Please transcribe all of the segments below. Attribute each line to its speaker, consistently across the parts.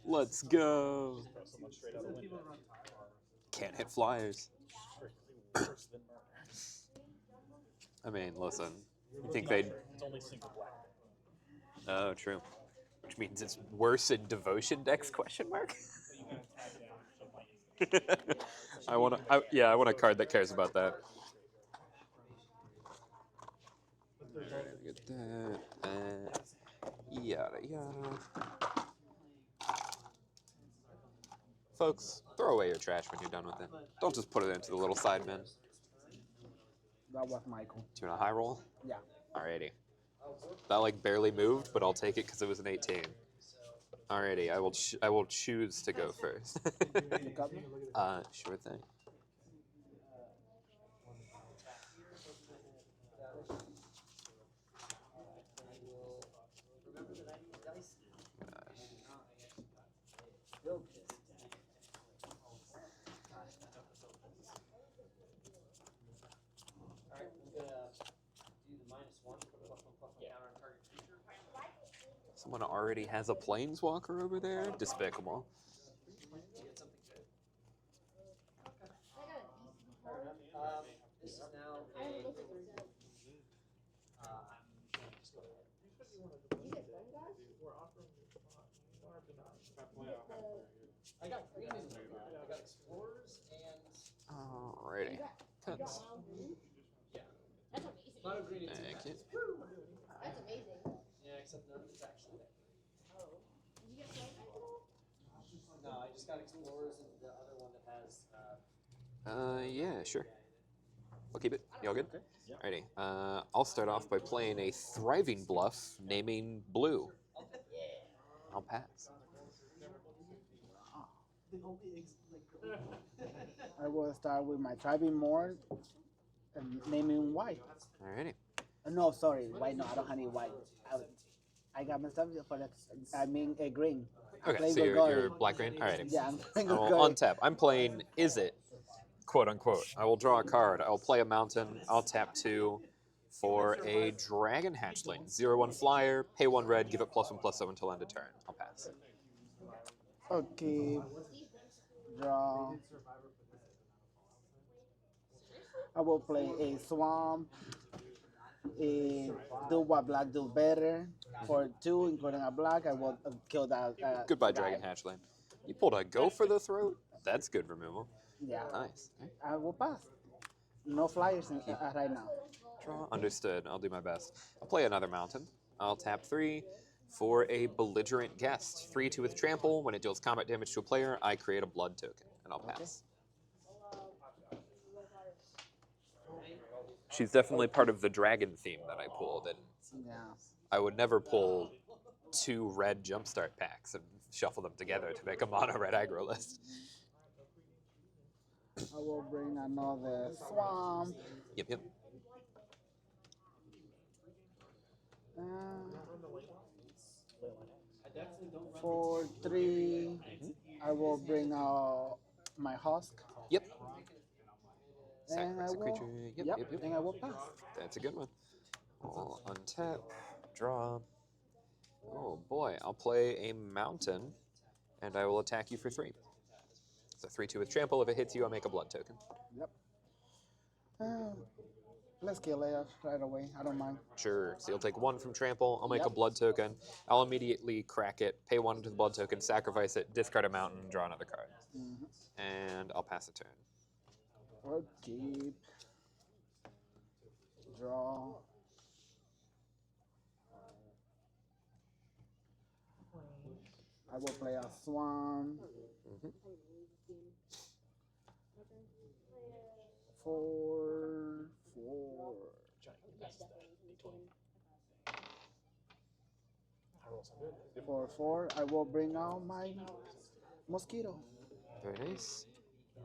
Speaker 1: Let's go. Can't hit flyers. I mean, listen. You think they'd... Oh, true. Which means it's worse in devotion decks? Question mark. Yeah, I want a card that cares about that. Get that. Yada yada. Folks, throw away your trash when you're done with it. Don't just put it into the little side bin.
Speaker 2: That was Michael.
Speaker 1: Do you want a high roll?
Speaker 2: Yeah.
Speaker 1: Alrighty. That like barely moved, but I'll take it because it was an 18. Alrighty, I will choose to go first.
Speaker 2: You got me?
Speaker 1: Sure thing. Someone already has a planeswalker over there? Despicable.
Speaker 3: This is now a. I got green in there. I got explorers and.
Speaker 1: Alrighty. Cuts.
Speaker 3: Yeah.
Speaker 4: That's amazing.
Speaker 3: Not a green.
Speaker 1: Thank you.
Speaker 4: That's amazing.
Speaker 3: Yeah, except none of it's actually there.
Speaker 4: Oh. Did you get flavors at all?
Speaker 3: No, I just got explorers and the other one that has.
Speaker 1: Yeah, sure. We'll keep it. Y'all good? Alrighty. I'll start off by playing a thriving bluff, naming Blue. I'll pass.
Speaker 2: I will start with my driving more and naming white.
Speaker 1: Alrighty.
Speaker 2: No, sorry, white. No, I don't have any white. I got messed up for that. I mean, a green.
Speaker 1: Okay,
Speaker 2: Play
Speaker 1: so
Speaker 2: with
Speaker 1: you're
Speaker 2: gold.
Speaker 1: black green? Alrighty.
Speaker 2: Yeah, I'm playing
Speaker 1: I
Speaker 2: with
Speaker 1: will
Speaker 2: gold.
Speaker 1: untap. I'm playing Is It, quote unquote. I will draw a card. I'll play a mountain. I'll tap 2 for a dragon hatchling. 0/1 flyer, pay 1 red, give it +1/+7 until end of turn. I'll pass.
Speaker 2: Okay. Draw. I will play a swamp. Do what black do better. For 2, including a black, I will kill that.
Speaker 1: Goodbye,
Speaker 2: guy.
Speaker 1: dragon hatchling. You pulled a go for the throat? That's good removal.
Speaker 2: Yeah.
Speaker 1: Nice.
Speaker 2: I will pass. No flyers right now.
Speaker 1: Draw. Understood. I'll do my best. I'll play another mountain. I'll tap 3 for a belligerent guest. 3/2 with trample. When it deals combat damage to a player, I create a blood token, and I'll pass. She's definitely part of the dragon theme that I pulled, and
Speaker 2: Yeah.
Speaker 1: I would never pull 2 red Jumpstart packs and shuffle them together to make a mono red aggro list.
Speaker 2: I will bring another swamp.
Speaker 1: Yep.
Speaker 2: Uh, for 3, I will bring out my husk.
Speaker 1: Yep.
Speaker 2: And I
Speaker 1: Sacrifice a
Speaker 2: will,
Speaker 1: creature. Yep.
Speaker 2: and I will pass.
Speaker 1: That's a good one. I'll untap, draw. Oh boy, I'll play a mountain, and I will attack you for 3. So 3/2 with trample. If it hits you, I'll make a blood token.
Speaker 2: Yep. Let's kill it right away. I don't mind.
Speaker 1: Sure. So you'll take 1 from trample. I'll make a
Speaker 2: Yep.
Speaker 1: blood token. I'll immediately crack it, pay 1 into the blood token, sacrifice it, discard a mountain, draw another card. And I'll pass a turn.
Speaker 2: Or keep. Draw. I will play a swan. 4. For 4, I will bring out my mosquito.
Speaker 1: Very nice.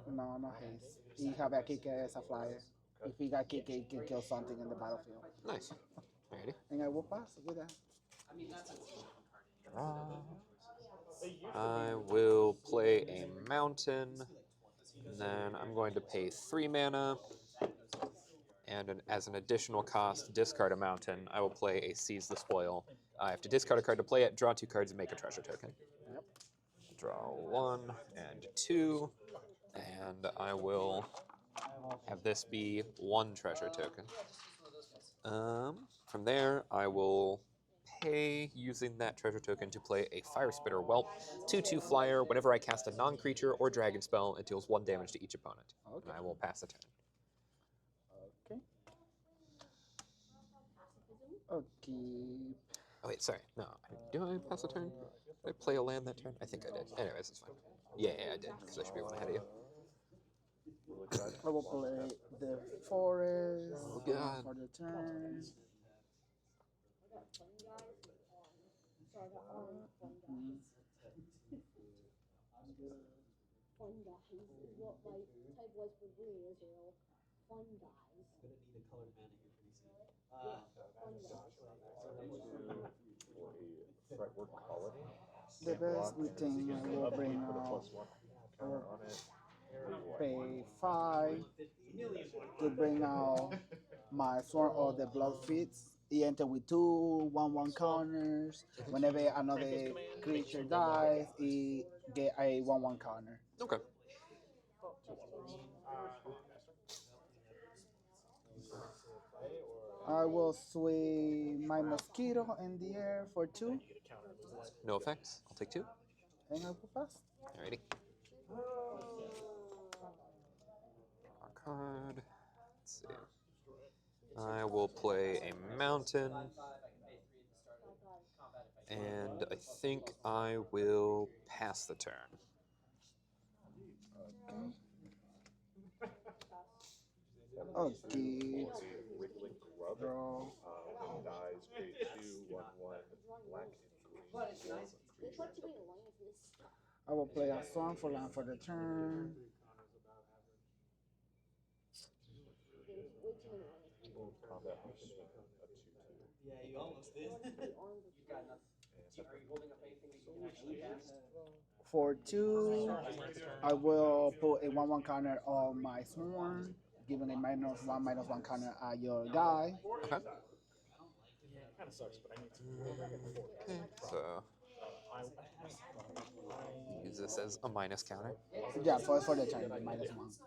Speaker 2: No, no haste. He have a kick as a flyer. If he got kicked, he can kill something in the battlefield.
Speaker 1: Nice. Alrighty.
Speaker 2: And I will pass with that.
Speaker 1: Draw. I will play a mountain. And then I'm going to pay 3 mana. And as an additional cost, discard a mountain. I will play a Seize the Spoil. I have to discard a card to play it, draw 2 cards, and make a treasure token.
Speaker 2: Yep.
Speaker 1: Draw 1 and 2, and I will have this be 1 treasure token. From there, I will pay using that treasure token to play a Fire Spitter Whelp, 2/2 flyer. Whenever I cast a non-creature or dragon spell, it deals 1 damage to each opponent.
Speaker 2: Okay.
Speaker 1: And I will pass the turn.
Speaker 2: Okay. Okay.
Speaker 1: Oh wait, sorry. No, do I pass the turn? Did I play a land that turn? I think I did. Anyways, it's fine. Yeah, I did, because I should be one ahead of you.
Speaker 2: I will play the forest
Speaker 1: Oh, God.
Speaker 2: for the turn.
Speaker 4: Fun guys is what my type was for Green Israel. Fun guys.
Speaker 3: I'm gonna need a colored mana here pretty soon.
Speaker 4: Yeah, fun guys.
Speaker 5: Fretwork colony.
Speaker 2: The best thing I will bring out, I will pay 5 to bring out my Swarm of the Blood Feats. He enter with 2 1/1 counters. Whenever another creature dies, he get a 1/1 counter.
Speaker 1: Okay.
Speaker 2: I will swing my mosquito in the air for 2,
Speaker 1: No effects. I'll take 2.
Speaker 2: and I will pass.
Speaker 1: Alrighty. Draw a card. Let's see. I will play a mountain, and I think I will pass the turn.
Speaker 2: Okay.
Speaker 5: Wriggling grub.
Speaker 2: Draw.
Speaker 5: When he dies, create 2/1/1 black
Speaker 3: But it's nice.
Speaker 4: There's like too many lines in this.
Speaker 2: I will play a Swarm for land for the turn.
Speaker 4: There's way too many lines.
Speaker 5: combat option, a 2/2.
Speaker 3: Yeah, you almost did. You've got nothing. Are you holding up anything that you can actually use?
Speaker 2: For 2, I will put a 1/1 counter on my Swarm, giving a -1/-1 counter at your guy.
Speaker 1: Okay.
Speaker 6: Kind of sucks, but I need
Speaker 1: Okay. So use this as a minus counter.
Speaker 2: Yeah, for the turn, -1.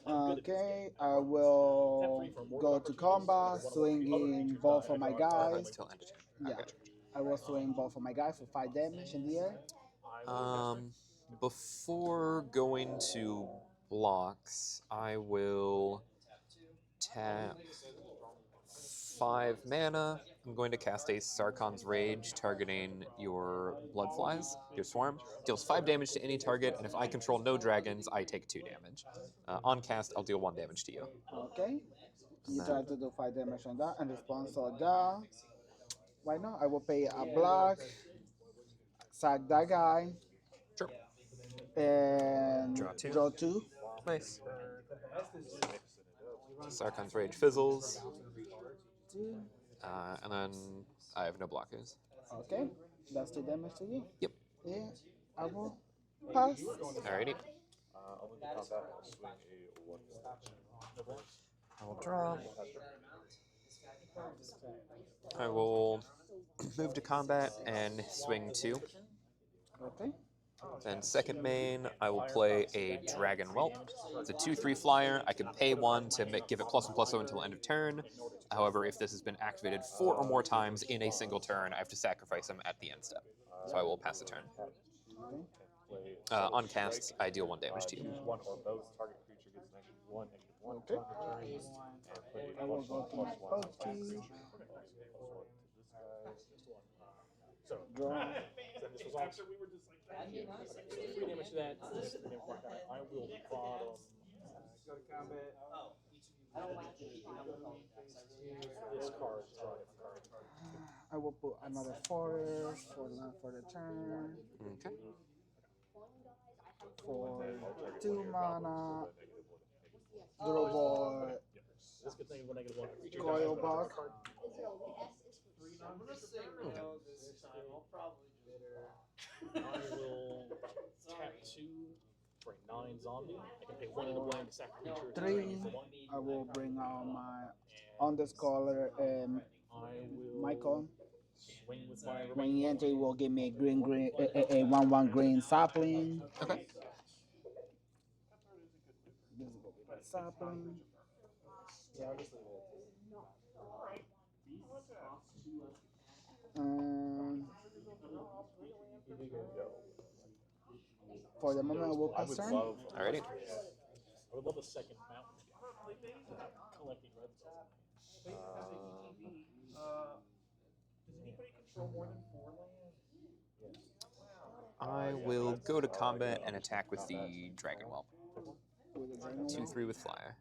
Speaker 2: Okay, I will go to combat, swinging both of my guys.
Speaker 1: Until end of turn.
Speaker 2: Yeah,
Speaker 1: Okay.
Speaker 2: I will swing both of my guys for 5 damage in the air.
Speaker 1: Before going to blocks, I will tap 5 mana. I'm going to cast a Sarkon's Rage, targeting your Bloodflies, your Swarm. Deals 5 damage to any target, and if I control no dragons, I take 2 damage. On cast, I'll deal 1 damage to you.
Speaker 2: Okay, you try to do 5 damage on that, and response to that. Why not? I will pay a black, sack that guy,
Speaker 1: Sure.
Speaker 2: and
Speaker 1: Draw 2.
Speaker 2: draw 2.
Speaker 1: Nice. Sarkon's Rage fizzles,
Speaker 2: 2.
Speaker 1: and then I have no blockers.
Speaker 2: Okay, that's 2 damage to you.
Speaker 1: Yep.
Speaker 2: Yeah, I will pass.
Speaker 1: Alrighty.
Speaker 5: I'll move to combat, I'll swing a 1/1.
Speaker 1: I will draw. I will move to combat and swing 2.
Speaker 2: Okay.
Speaker 1: Then second main, I will play a Dragon Whelp. It's a 2/3 flyer. I can pay 1 to give it +1/+0 until end of turn. However, if this has been activated 4 or more times in a single turn, I have to sacrifice him at the end step. So I will pass the turn. On casts, I deal 1 damage to you.
Speaker 5: Choose one or both. Target creature gets -1/-1
Speaker 2: Okay.
Speaker 5: and put a
Speaker 2: I will go to my Pokey. Draw.
Speaker 6: This was after we were just like, 3 damage to that. I will bottom. This card, draw a different card.
Speaker 2: I will put another forest for the turn.
Speaker 1: Okay.
Speaker 2: For 2 mana, draw board,
Speaker 6: This could think of a -1 creature.
Speaker 2: coil back.
Speaker 4: Israel, the S is for free.
Speaker 3: I'm gonna say no this time. I'll probably
Speaker 6: I will tap 2 for a 9 zombie. I can pay 1 in the blank, sack creature.
Speaker 2: 3.
Speaker 6: For 1.
Speaker 2: I will bring out my Underscholar and
Speaker 6: I will
Speaker 2: Michael.
Speaker 6: Swing with my
Speaker 2: When
Speaker 6: remaining
Speaker 2: he
Speaker 6: one.
Speaker 2: enters, it will give me a green, a 1/1 green sapling.
Speaker 1: Okay.
Speaker 2: This will be my sapling. Um, for the moment, I will
Speaker 5: I
Speaker 2: pass
Speaker 5: would
Speaker 2: turn.
Speaker 5: love.
Speaker 1: Alrighty.
Speaker 6: I would love a second mountain collecting red cells.
Speaker 1: I will go to combat and attack with the Dragon Whelp.
Speaker 2: With the dragon wall.
Speaker 1: 2/3 with flyer.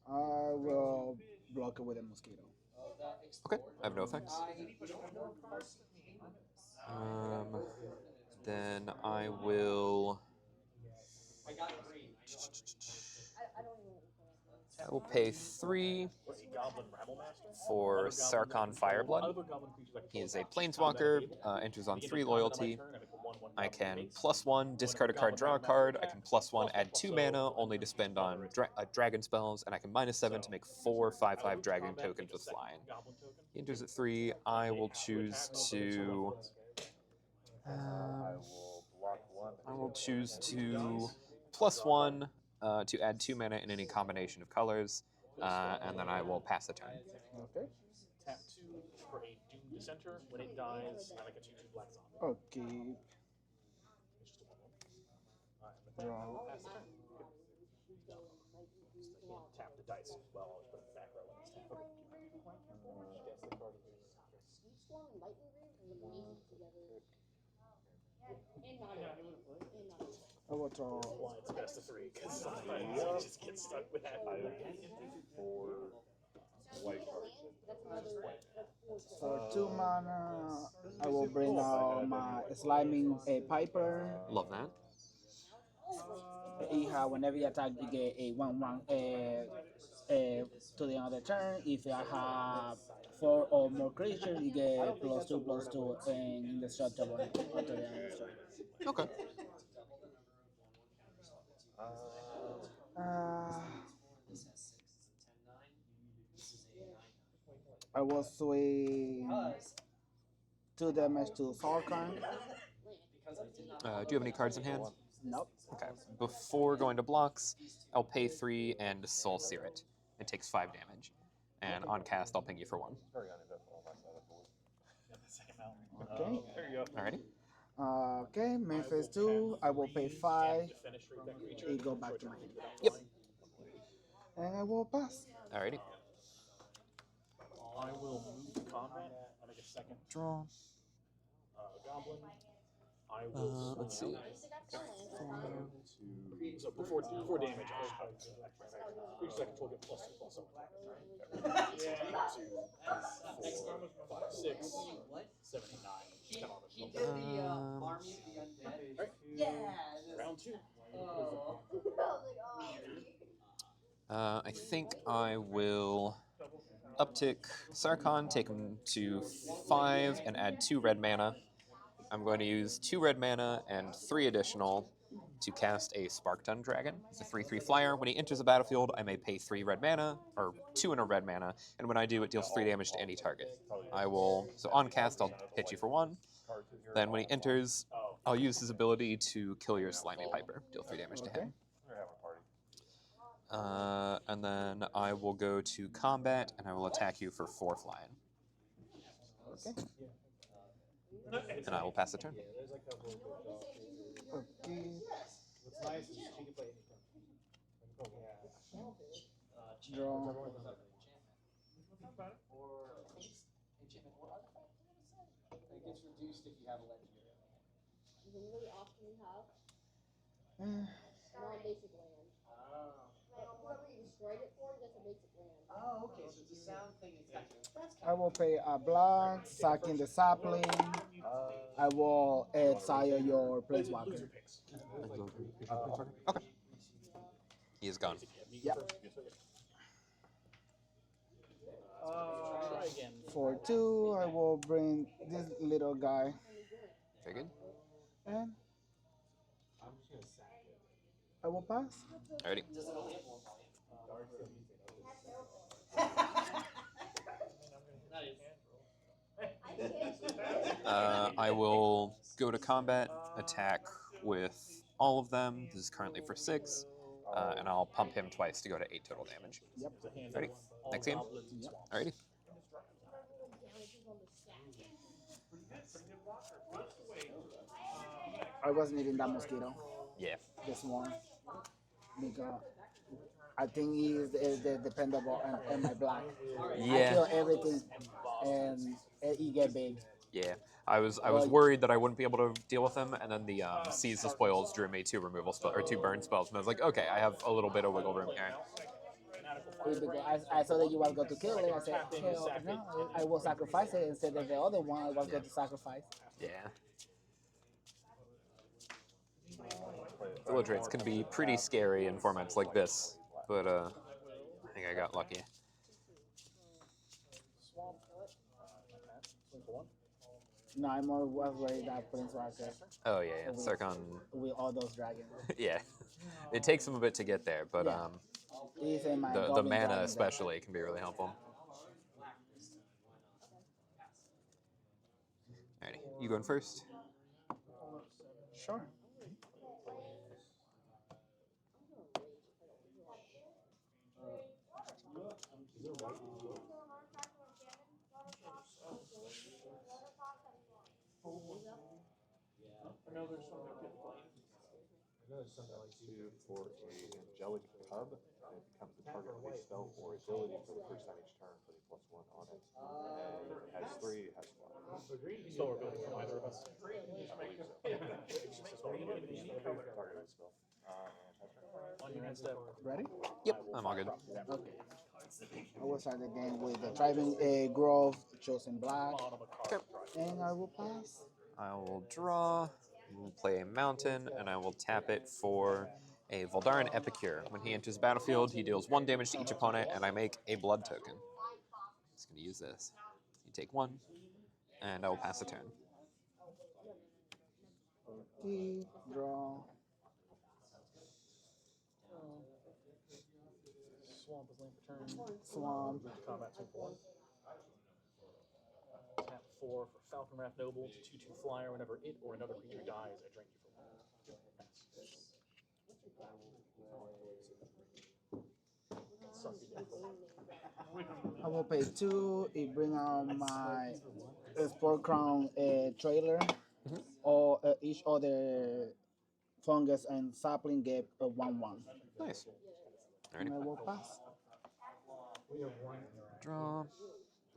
Speaker 2: I will block it with a mosquito.
Speaker 1: Okay, I have no effects. Then I will. I will pay 3
Speaker 6: Goblin Rabble Master.
Speaker 1: for Sarkon Fireblood.
Speaker 6: Other goblin creatures I
Speaker 1: He is a
Speaker 6: control
Speaker 1: planeswalker,
Speaker 6: combat
Speaker 1: enters on
Speaker 6: table.
Speaker 1: 3
Speaker 6: Beginning of combat on my
Speaker 1: loyalty.
Speaker 6: turn, I make a 1/1
Speaker 1: I
Speaker 6: goblin
Speaker 1: can
Speaker 6: base.
Speaker 1: +1, discard a card, draw a card. I can +1, add 2 mana, only to spend on dragon spells, and I can -7 to make 4 5/5 dragon tokens with flying.
Speaker 6: Goblin token.
Speaker 1: He enters at 3. I will choose to.
Speaker 5: I will block one.
Speaker 1: I will choose to +1 to add 2 mana in any combination of colors, and then I will pass the turn.
Speaker 2: Okay.
Speaker 6: Tap 2 for a Doom Dissenter. When it dies, I make a 2/2 black zombie.
Speaker 2: Okay.
Speaker 6: It's just a 1/1. Alright, with that, I will pass the turn. Tap the dice as well. I'll just put it in the back row when it's tapped.
Speaker 4: Sweet Storm and Lightning Greaves are amazing together. And not
Speaker 2: I will draw.
Speaker 6: That's why it's best of 3, because sometimes you just get stuck with that.
Speaker 5: I have 4 white cards.
Speaker 4: That's another. That's 4.
Speaker 2: For 2 mana, I will bring out my Sliming Piper.
Speaker 1: Love that.
Speaker 2: Whenever you attack, you get a 1/1 to the end of the turn. If I have 4 or more creatures, you get +2/+2 and indestructible until the end of the turn.
Speaker 1: Okay.
Speaker 2: I will swing 2 damage to Sarkon.
Speaker 1: Do you have any cards in hand?
Speaker 2: Nope.
Speaker 1: Okay. Before going to blocks, I'll pay 3 and Soul Sear it. It takes 5 damage. And on cast, I'll ping you for 1.
Speaker 5: Very uneventful on my side of the board.
Speaker 6: Yeah, the second mountain.
Speaker 2: Okay.
Speaker 5: There you go.
Speaker 1: Alrighty.
Speaker 2: Okay, main phase 2. I will pay 5.
Speaker 6: To finish with that creature.
Speaker 2: It go back to my hand.
Speaker 1: Yep.
Speaker 2: And I will pass.
Speaker 1: Alrighty.
Speaker 6: I will move to combat. I make a second
Speaker 1: Draw.
Speaker 6: goblin. I will.
Speaker 1: Let's see.
Speaker 6: So before damage, creatures I control get +2/+1. 5, 6, 7, 8, 9. 10 on this. Round 2.
Speaker 1: I think I will uptick Sarkon, take him to 5, and add 2 red mana. I'm going to use 2 red mana and 3 additional to cast a Sparkton Dragon. It's a 3/3 flyer. When he enters the battlefield, I may pay 3 red mana, or 2 and a red mana, and when I do, it deals 3 damage to any target. So on cast, I'll hit you for 1. Then when he enters, I'll use his ability to kill your Slimy Piper, deal 3 damage to him.
Speaker 5: We're having a party.
Speaker 1: And then I will go to combat, and I will attack you for 4 flying.
Speaker 2: Okay.
Speaker 1: And I will pass the turn.
Speaker 2: Okay. Draw.
Speaker 3: It gets reduced if you have a legendary.
Speaker 4: The really often you have
Speaker 2: Eh,
Speaker 4: non-basic land. Whoever you destroyed it for gets a basic land.
Speaker 3: Oh, okay, so it's a sound thing. It's got you.
Speaker 2: I will pay a block, sacking the sapling. I will exile your planeswalker.
Speaker 1: Okay. He is gone.
Speaker 2: Yep.
Speaker 6: Try again.
Speaker 2: For 2, I will bring this little guy.
Speaker 1: Very good.
Speaker 2: And I will pass.
Speaker 1: Alrighty. I will go to combat, attack with all of them. This is currently for 6, and I'll pump him twice to go to 8 total damage.
Speaker 2: Yep.
Speaker 1: Ready? Next game?
Speaker 2: Yep.
Speaker 1: Alrighty.
Speaker 2: I was needing that mosquito.
Speaker 1: Yeah.
Speaker 2: This one. Because I think he is the dependable and my black. I
Speaker 1: Yeah.
Speaker 2: kill everything and he get big.
Speaker 1: Yeah. I was
Speaker 2: Well,
Speaker 1: worried that I wouldn't be able to deal with him, and then the Seize the Spoils drew me 2 removal spell or 2 burn spells, and I was like, okay, I have a little bit of wiggle room here.
Speaker 2: because I saw that you was going to kill it. I said, hell no, I will sacrifice it instead of the other one I was going to sacrifice.
Speaker 1: Yeah. Village rates can be pretty scary in formats like this, but I think I got lucky.
Speaker 2: No, I'm more was worried that Prince Rocket
Speaker 1: Oh yeah, yeah. Sarkon.
Speaker 2: with all those dragons.
Speaker 1: Yeah, it takes him a bit to get there, but
Speaker 2: Yeah. He's in my
Speaker 1: the
Speaker 2: Goblin
Speaker 1: mana
Speaker 2: Dragon deck.
Speaker 1: especially can be really helpful. Alrighty, you going first?
Speaker 2: Sure.
Speaker 5: Two for a angelic cub, and it becomes the target of a spell or ability for the first time each turn, putting +1 on it. And it has 3, it has 1.
Speaker 6: Spell or ability from either of us.
Speaker 5: I believe so. Target of a spell.
Speaker 6: On your end step.
Speaker 2: Ready?
Speaker 1: Yep, I'm all good.
Speaker 2: Okay. I will start the game with the Thriving Grove, chosen black, and I will pass.
Speaker 1: I will draw, we'll play a mountain, and I will tap it for a Voldaran Epicure. When he enters the battlefield, he deals 1 damage to each opponent, and I make a blood token. Just going to use this. You take 1, and I will pass the turn.
Speaker 2: Okay, draw.
Speaker 6: Swamp is land for turn.
Speaker 2: Swamp.
Speaker 6: Combat 2 for 1. Tap 4 for Falcon Wrath Noble. It's a 2/2 flyer. Whenever it or another creature dies, I drink you for 1.
Speaker 2: I will pay 2. It bring out my Sport Crown trailer. Or each other fungus and sapling get a 1/1.
Speaker 1: Nice.
Speaker 2: And I
Speaker 1: Alrighty.
Speaker 2: will pass.
Speaker 1: Draw.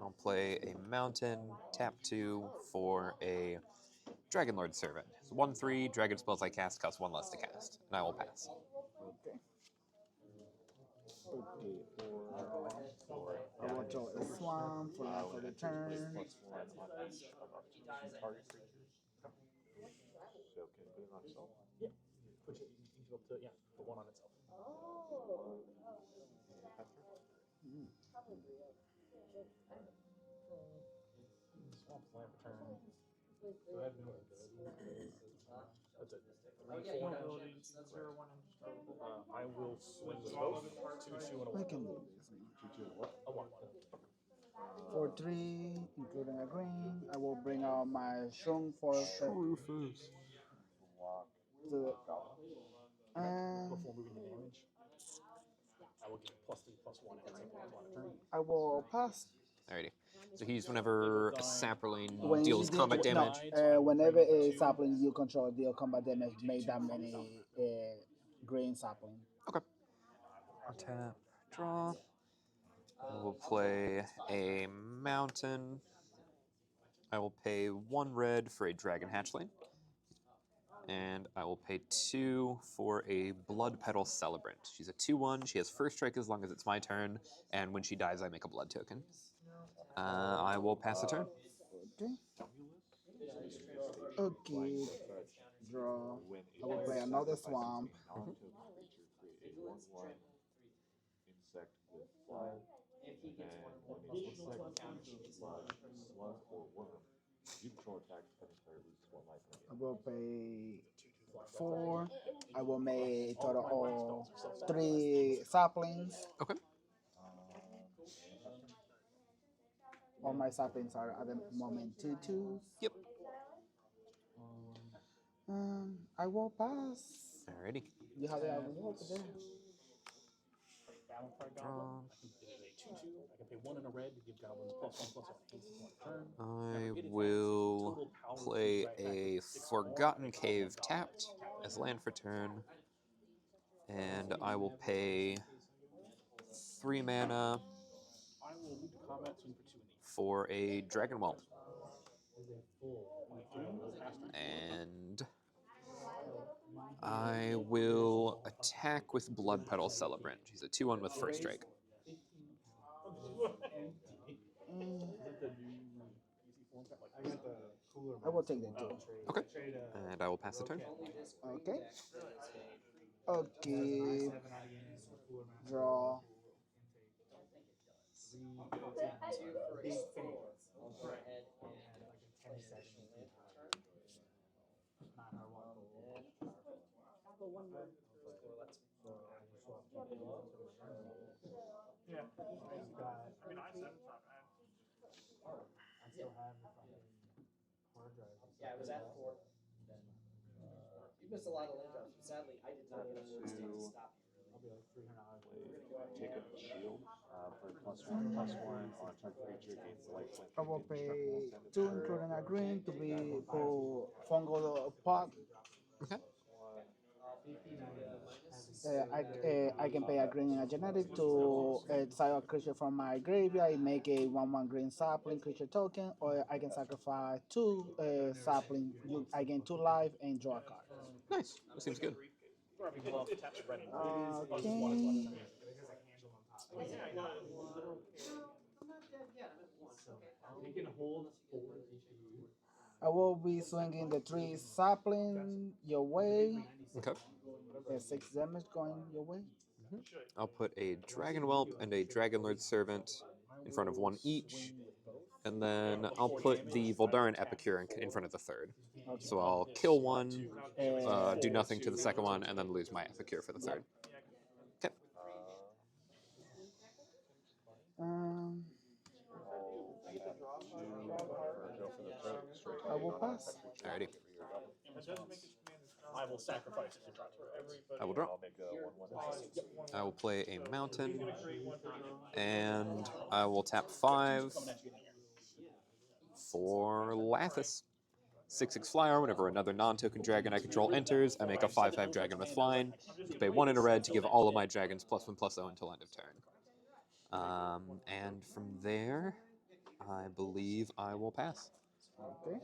Speaker 1: I'll play a mountain, tap 2 for a Dragonlord Servant. It's 1/3, dragon spells I cast cost 1 less to cast, and I will pass.
Speaker 2: Okay. Okay. I will draw a swamp for the turn.
Speaker 5: +1 on each of up to 2 target creatures. So can you put it on itself?
Speaker 6: Yeah. Push it. You can go up to, yeah, put 1 on itself. Swamp is land for turn. That's it. 3, 4 now. I will swing with both. 2/2 and a
Speaker 2: I
Speaker 6: 1.
Speaker 2: can do this.
Speaker 5: 2/2 what?
Speaker 6: A 1.
Speaker 2: For 3, including a green, I will bring out my Shroom for
Speaker 1: Rufus.
Speaker 5: Block.
Speaker 2: and
Speaker 6: Before moving to damage, I will give +3/+1 at some point on a turn.
Speaker 2: I will pass.
Speaker 1: Alrighty. So he's whenever a sapling
Speaker 2: When
Speaker 1: deals
Speaker 2: you
Speaker 1: combat
Speaker 2: no,
Speaker 1: damage.
Speaker 2: whenever a sapling you control deal combat damage, make that many green sapling.
Speaker 1: Okay. I'll tap, draw. We'll play a mountain. I will pay 1 red for a dragon hatchling. And I will pay 2 for a blood petal celebrant. She's a 2/1. She has first strike as long as it's my turn, and when she dies, I make a blood token. I will pass the turn.
Speaker 2: Okay. Okay. Draw. I will play another swamp.
Speaker 5: Non-token creature, create a 1/1 insect with fly. And when the insect eats blood, slug, or worm, you control attack, depending player loses 1 life in the
Speaker 2: I
Speaker 5: game.
Speaker 2: will pay 4. I will make a total of 3 saplings.
Speaker 1: Okay.
Speaker 2: All my saplings are at the moment 2/2s.
Speaker 1: Yep.
Speaker 2: I will pass.
Speaker 1: Alrighty.
Speaker 2: You have the over there.
Speaker 6: Battle Cry
Speaker 1: Draw.
Speaker 6: Goblin. It is a 2/2. I can pay 1 and a red to give goblins +1/+1 haste until end turn.
Speaker 1: I
Speaker 6: It attacks.
Speaker 1: will
Speaker 6: Total power
Speaker 1: play
Speaker 6: to attack
Speaker 1: a
Speaker 6: is 6 more.
Speaker 1: Forgotten
Speaker 6: I can
Speaker 1: Cave
Speaker 6: call
Speaker 1: tapped
Speaker 6: goblins.
Speaker 1: as land for turn, and I will pay 3 mana
Speaker 6: I will move to combat, swing for 2 in the air.
Speaker 1: for a Dragon Whelp,
Speaker 6: And
Speaker 1: and I will attack with Blood Petal Celebrant. She's a 2/1 with first strike.
Speaker 2: I will take the 2.
Speaker 1: Okay. And I will pass the turn.
Speaker 2: Okay. Okay. Draw.
Speaker 3: Two for a 4. I'll go ahead and play an additional land for turn. Yeah, I was at 4. You missed a lot of land drops, but sadly, I did not get a first to stop you. Really.
Speaker 5: Take a shield for +1/+1 on target creature gains lifelink.
Speaker 2: I will pay 2, including a green, to be for fungal pot.
Speaker 1: Okay.
Speaker 2: I can pay a green and a genetic to exile a creature from my graveyard, make a 1/1 green sapling creature token, or I can sacrifice 2 sapling. I gain 2 life and draw a card.
Speaker 1: Nice. That seems good.
Speaker 2: Okay. I will be swinging the 3 sapling your way.
Speaker 1: Okay.
Speaker 2: 6 damage going your way.
Speaker 1: I'll put a Dragon Whelp and a Dragonlord Servant in front of one each, and then I'll put the Voldaren Epicure in front of the third.
Speaker 2: Okay.
Speaker 1: So I'll kill one, do nothing to the second one, and then lose my Epicure for the third. Okay.
Speaker 2: Um,
Speaker 5: Go for the third straight.
Speaker 2: I will pass.
Speaker 1: Alrighty.
Speaker 6: I will sacrifice it to draw 2
Speaker 1: I will draw.
Speaker 5: I'll make a 1/1.
Speaker 1: I will play a Mountain, and I will tap 5 for Lathis. 6/6 flyer. Whenever another non-token dragon I control enters, I make a 5/5 dragon with flying. Pay 1 in a red to give all of my dragons +1/+0 until end of turn. And from there, I believe I will pass.
Speaker 2: Okay.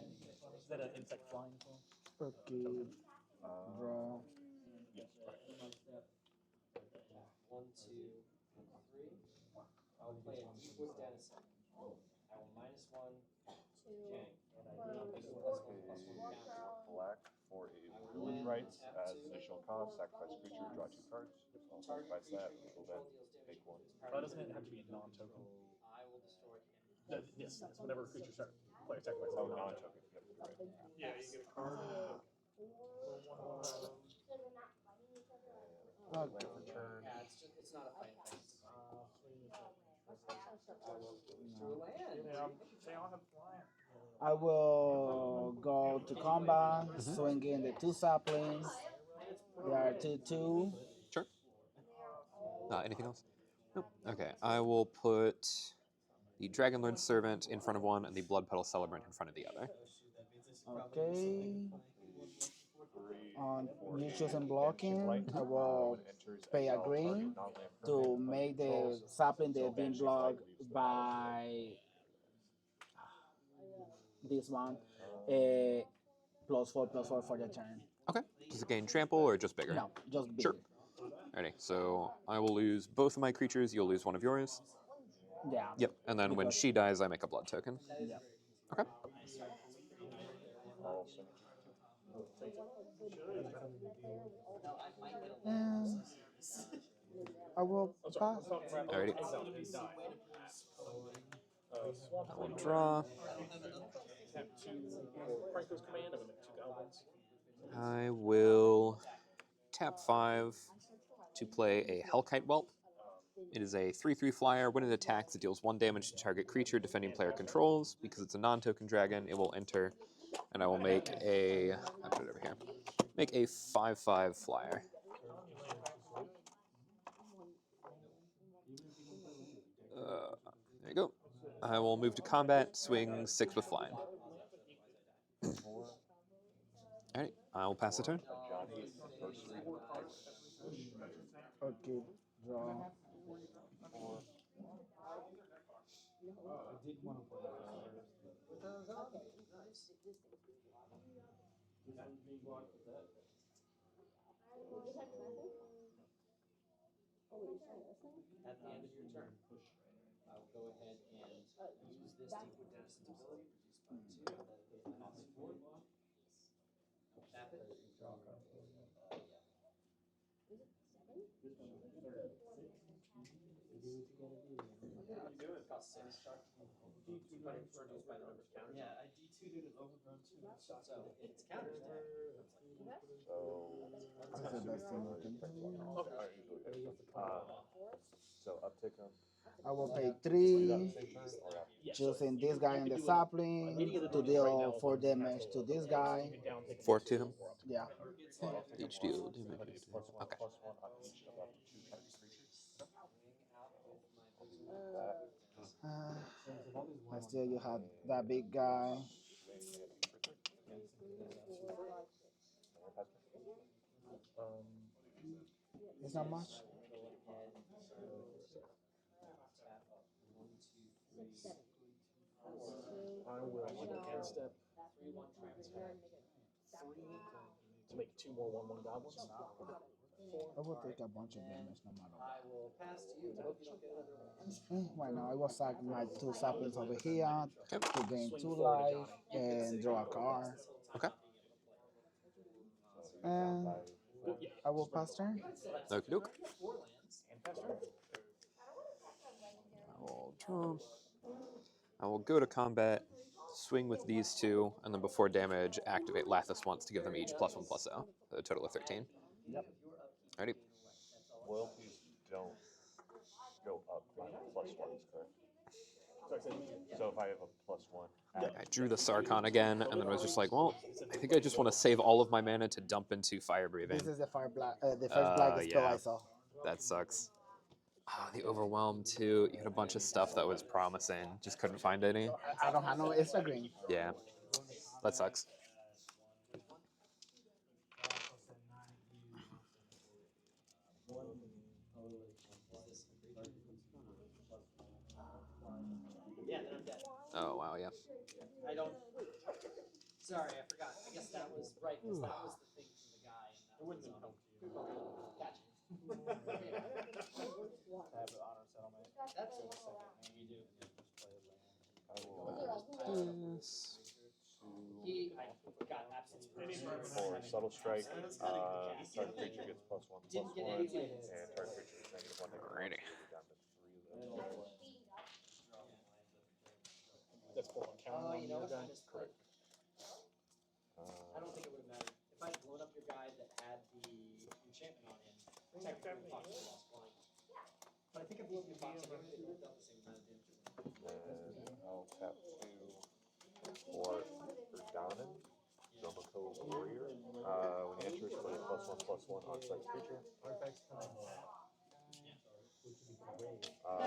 Speaker 6: Is that an insect flying as well?
Speaker 2: Okay. Draw.
Speaker 6: Yes.
Speaker 3: 1, 2, 3. I'll play a Deepwood Denizen. I will -1 King, and I will make a +1/+1 counter.
Speaker 5: Black for a Ruin Rights as additional cost. Sacrifice creature, draw 2 cards. I'll sacrifice that. Will then take 1.
Speaker 6: Doesn't it have to be a non-token?
Speaker 3: I will destroy him.
Speaker 6: Yes, that's whenever a creature starts. Player sacrifices
Speaker 5: Oh,
Speaker 6: a
Speaker 5: non-token. Yep, you're right.
Speaker 6: Yeah, you get a card.
Speaker 5: Land for turn.
Speaker 3: Yeah, it's not a fight thing. I will destroy land.
Speaker 2: I will go to combat, swinging the 2 saplings. They are 2/2.
Speaker 1: Sure. Anything else? Nope. Okay. I will put the Dragonlord Servant in front of one and the Blood Petal Celebrant in front of the other.
Speaker 2: Okay. On you choosing blocking, I will pay a green to make the sapling that being blocked by this one +4/+4 for the turn.
Speaker 1: Okay. Does it gain trample or just bigger?
Speaker 2: No, just big.
Speaker 1: Sure. Alrighty. So I will lose both of my creatures. You'll lose one of yours.
Speaker 2: Yeah.
Speaker 1: Yep. And then when she dies, I make a blood token.
Speaker 2: Yeah.
Speaker 1: Okay.
Speaker 5: I'll send
Speaker 2: And I will pass.
Speaker 1: Alrighty. I will draw.
Speaker 6: Tap 2 for Franco's command. I'm going to make 2 goblins.
Speaker 1: I will tap 5 to play a Hellkite Whelp. It is a 3/3 flyer. When it attacks, it deals 1 damage to target creature defending player controls. Because it's a non-token dragon, it will enter, and I will make a. I'll put it over here. Make a 5/5 flyer. There you go. I will move to combat, swing 6 with flying. Alright, I will pass the turn.
Speaker 2: Okay, draw.
Speaker 3: At the end of your turn, I will go ahead and use this Deepwood Denizens ability, reduce by 2, cost 4. Tap it. Cost 6. But it's reduced by the number of counters. Yeah, I D2'd an overgrown 2. So it's counters attack.
Speaker 2: I said that's still working.
Speaker 5: So uptick them.
Speaker 2: I will pay 3, choosing this guy in the sapling to deal 4 damage to this guy.
Speaker 1: 4 to him.
Speaker 2: Yeah.
Speaker 1: Each deal damage. Okay.
Speaker 2: I still you have that big guy. It's not much.
Speaker 6: I will end step 3/1 transfer. 3 to make 2 more 1/1 goblins.
Speaker 2: I will take a bunch of damage no matter what.
Speaker 3: I will pass to you. I hope you don't get another one.
Speaker 2: Why not? I will sack my 2 saplings over here
Speaker 1: Okay.
Speaker 2: to gain 2 life and draw a card.
Speaker 1: Okay.
Speaker 2: And I will pass turn.
Speaker 1: Okie doke. I will draw. I will go to combat, swing with these 2, and then before damage, activate Lathis once to give them each +1/+0. A total of 13.
Speaker 2: Yep.
Speaker 1: Alrighty.
Speaker 5: Loyalties don't go up by +1s, correct? So if I have a +1,
Speaker 1: I drew the Sarkhan again, and then was just like, well, I think I just want to save all of my mana to dump into Fire Breathing.
Speaker 2: This is the the first black spell I saw.
Speaker 1: That sucks. Ah, the Overwhelm too. You had a bunch of stuff that was promising, just couldn't find any.
Speaker 2: I don't have no extra green.
Speaker 1: Yeah, that sucks.
Speaker 3: Yeah, then I'm dead.
Speaker 1: Oh wow, yeah.
Speaker 3: I don't. Sorry, I forgot. I guess that was right, because that was the thing from the guy. And that was Gotcha. That's you do. I forgot absolutely.
Speaker 5: for subtle strike, target creature gets +1/+1, and target creature gets -1/-1.
Speaker 1: Alrighty.
Speaker 5: Down to 3
Speaker 6: That's pulling counter on
Speaker 3: You
Speaker 6: your
Speaker 3: know what?
Speaker 6: guy.
Speaker 5: Correct.
Speaker 3: I don't think it would have mattered. If I'd blown up your guy that had the enchantment on him, technically Fox would have lost flying. But I think if we blew Fox on him, it would have done the same amount of damage.
Speaker 5: And I'll tap 2 for Urdanin, Zomako Warrior. When he enters, put a +1/+1 on site creature.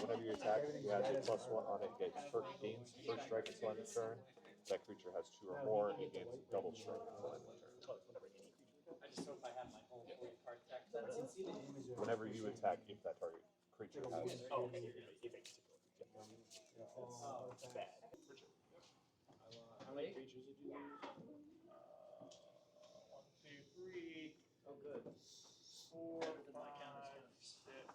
Speaker 5: Whenever you attack, he has a +1 on it, gains first strike until end of turn. If that creature has 2 or more, it gains double strike until end of turn.
Speaker 3: I just hope I have my whole 40 card deck.
Speaker 5: Whenever you attack, if that target creature has.
Speaker 6: Oh, okay. If a particular creature. Bad. How many creatures did you lose? 1, 2, 3.
Speaker 3: Oh, good.
Speaker 6: 4, 5, 6.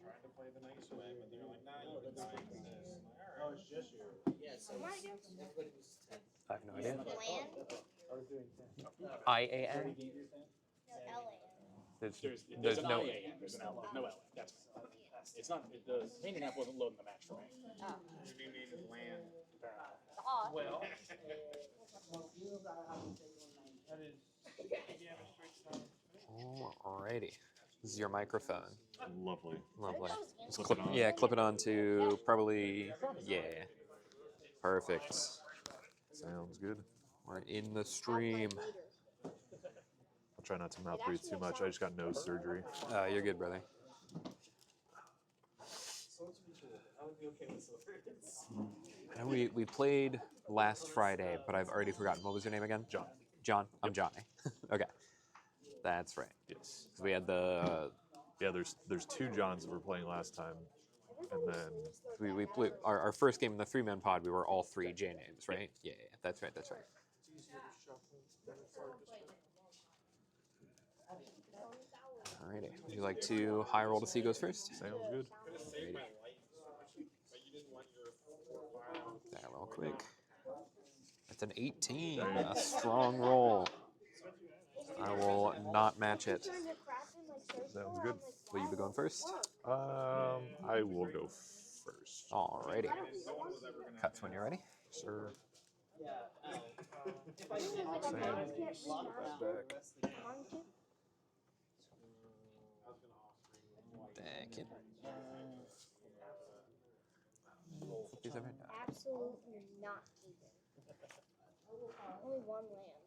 Speaker 6: Trying to play the nice way, but they're like, nah, you can die in this. Oh, it's just you.
Speaker 3: Yeah, so everybody was 10.
Speaker 1: I have no idea.
Speaker 4: Land?
Speaker 1: IAN?
Speaker 4: No, LA.
Speaker 1: There's
Speaker 6: There's an
Speaker 1: no.
Speaker 6: IAN, there's an L, no L. That's right. It's not. The painting app wasn't loading the match for me.
Speaker 4: Oh.
Speaker 7: You mean land?
Speaker 4: Odd.
Speaker 7: Well, that is.
Speaker 1: Alrighty. This is your microphone.
Speaker 5: Lovely.
Speaker 1: Lovely.
Speaker 5: Just clip it on.
Speaker 1: Yeah, clip it on to probably, yeah. Perfect.
Speaker 5: Sounds good.
Speaker 1: We're in the stream.
Speaker 5: I'll try not to mouth breathe too much. I just got nose surgery.
Speaker 1: You're good, brother. I know we played last Friday, but I've already forgotten. What was your name again?
Speaker 5: John.
Speaker 1: John? I'm Johnny. Okay. That's right.
Speaker 5: Yes.
Speaker 1: We had the...
Speaker 5: Yeah, there's 2 Johns that were playing last time, and then
Speaker 1: We played our first game in the 3-man pod. We were all 3 J names, right? Yeah, that's right. That's right. Alrighty. Would you like to high roll to see who goes first?
Speaker 5: sounds good.
Speaker 1: Alrighty. That real quick. That's an 18. A strong roll. I will not match it.
Speaker 5: Sounds good.
Speaker 1: Will you be going first?
Speaker 5: I will go first.
Speaker 1: Alrighty. Cuts when you're ready.
Speaker 5: Sir.
Speaker 1: Thank you.
Speaker 4: Absolutely not even. Only one land.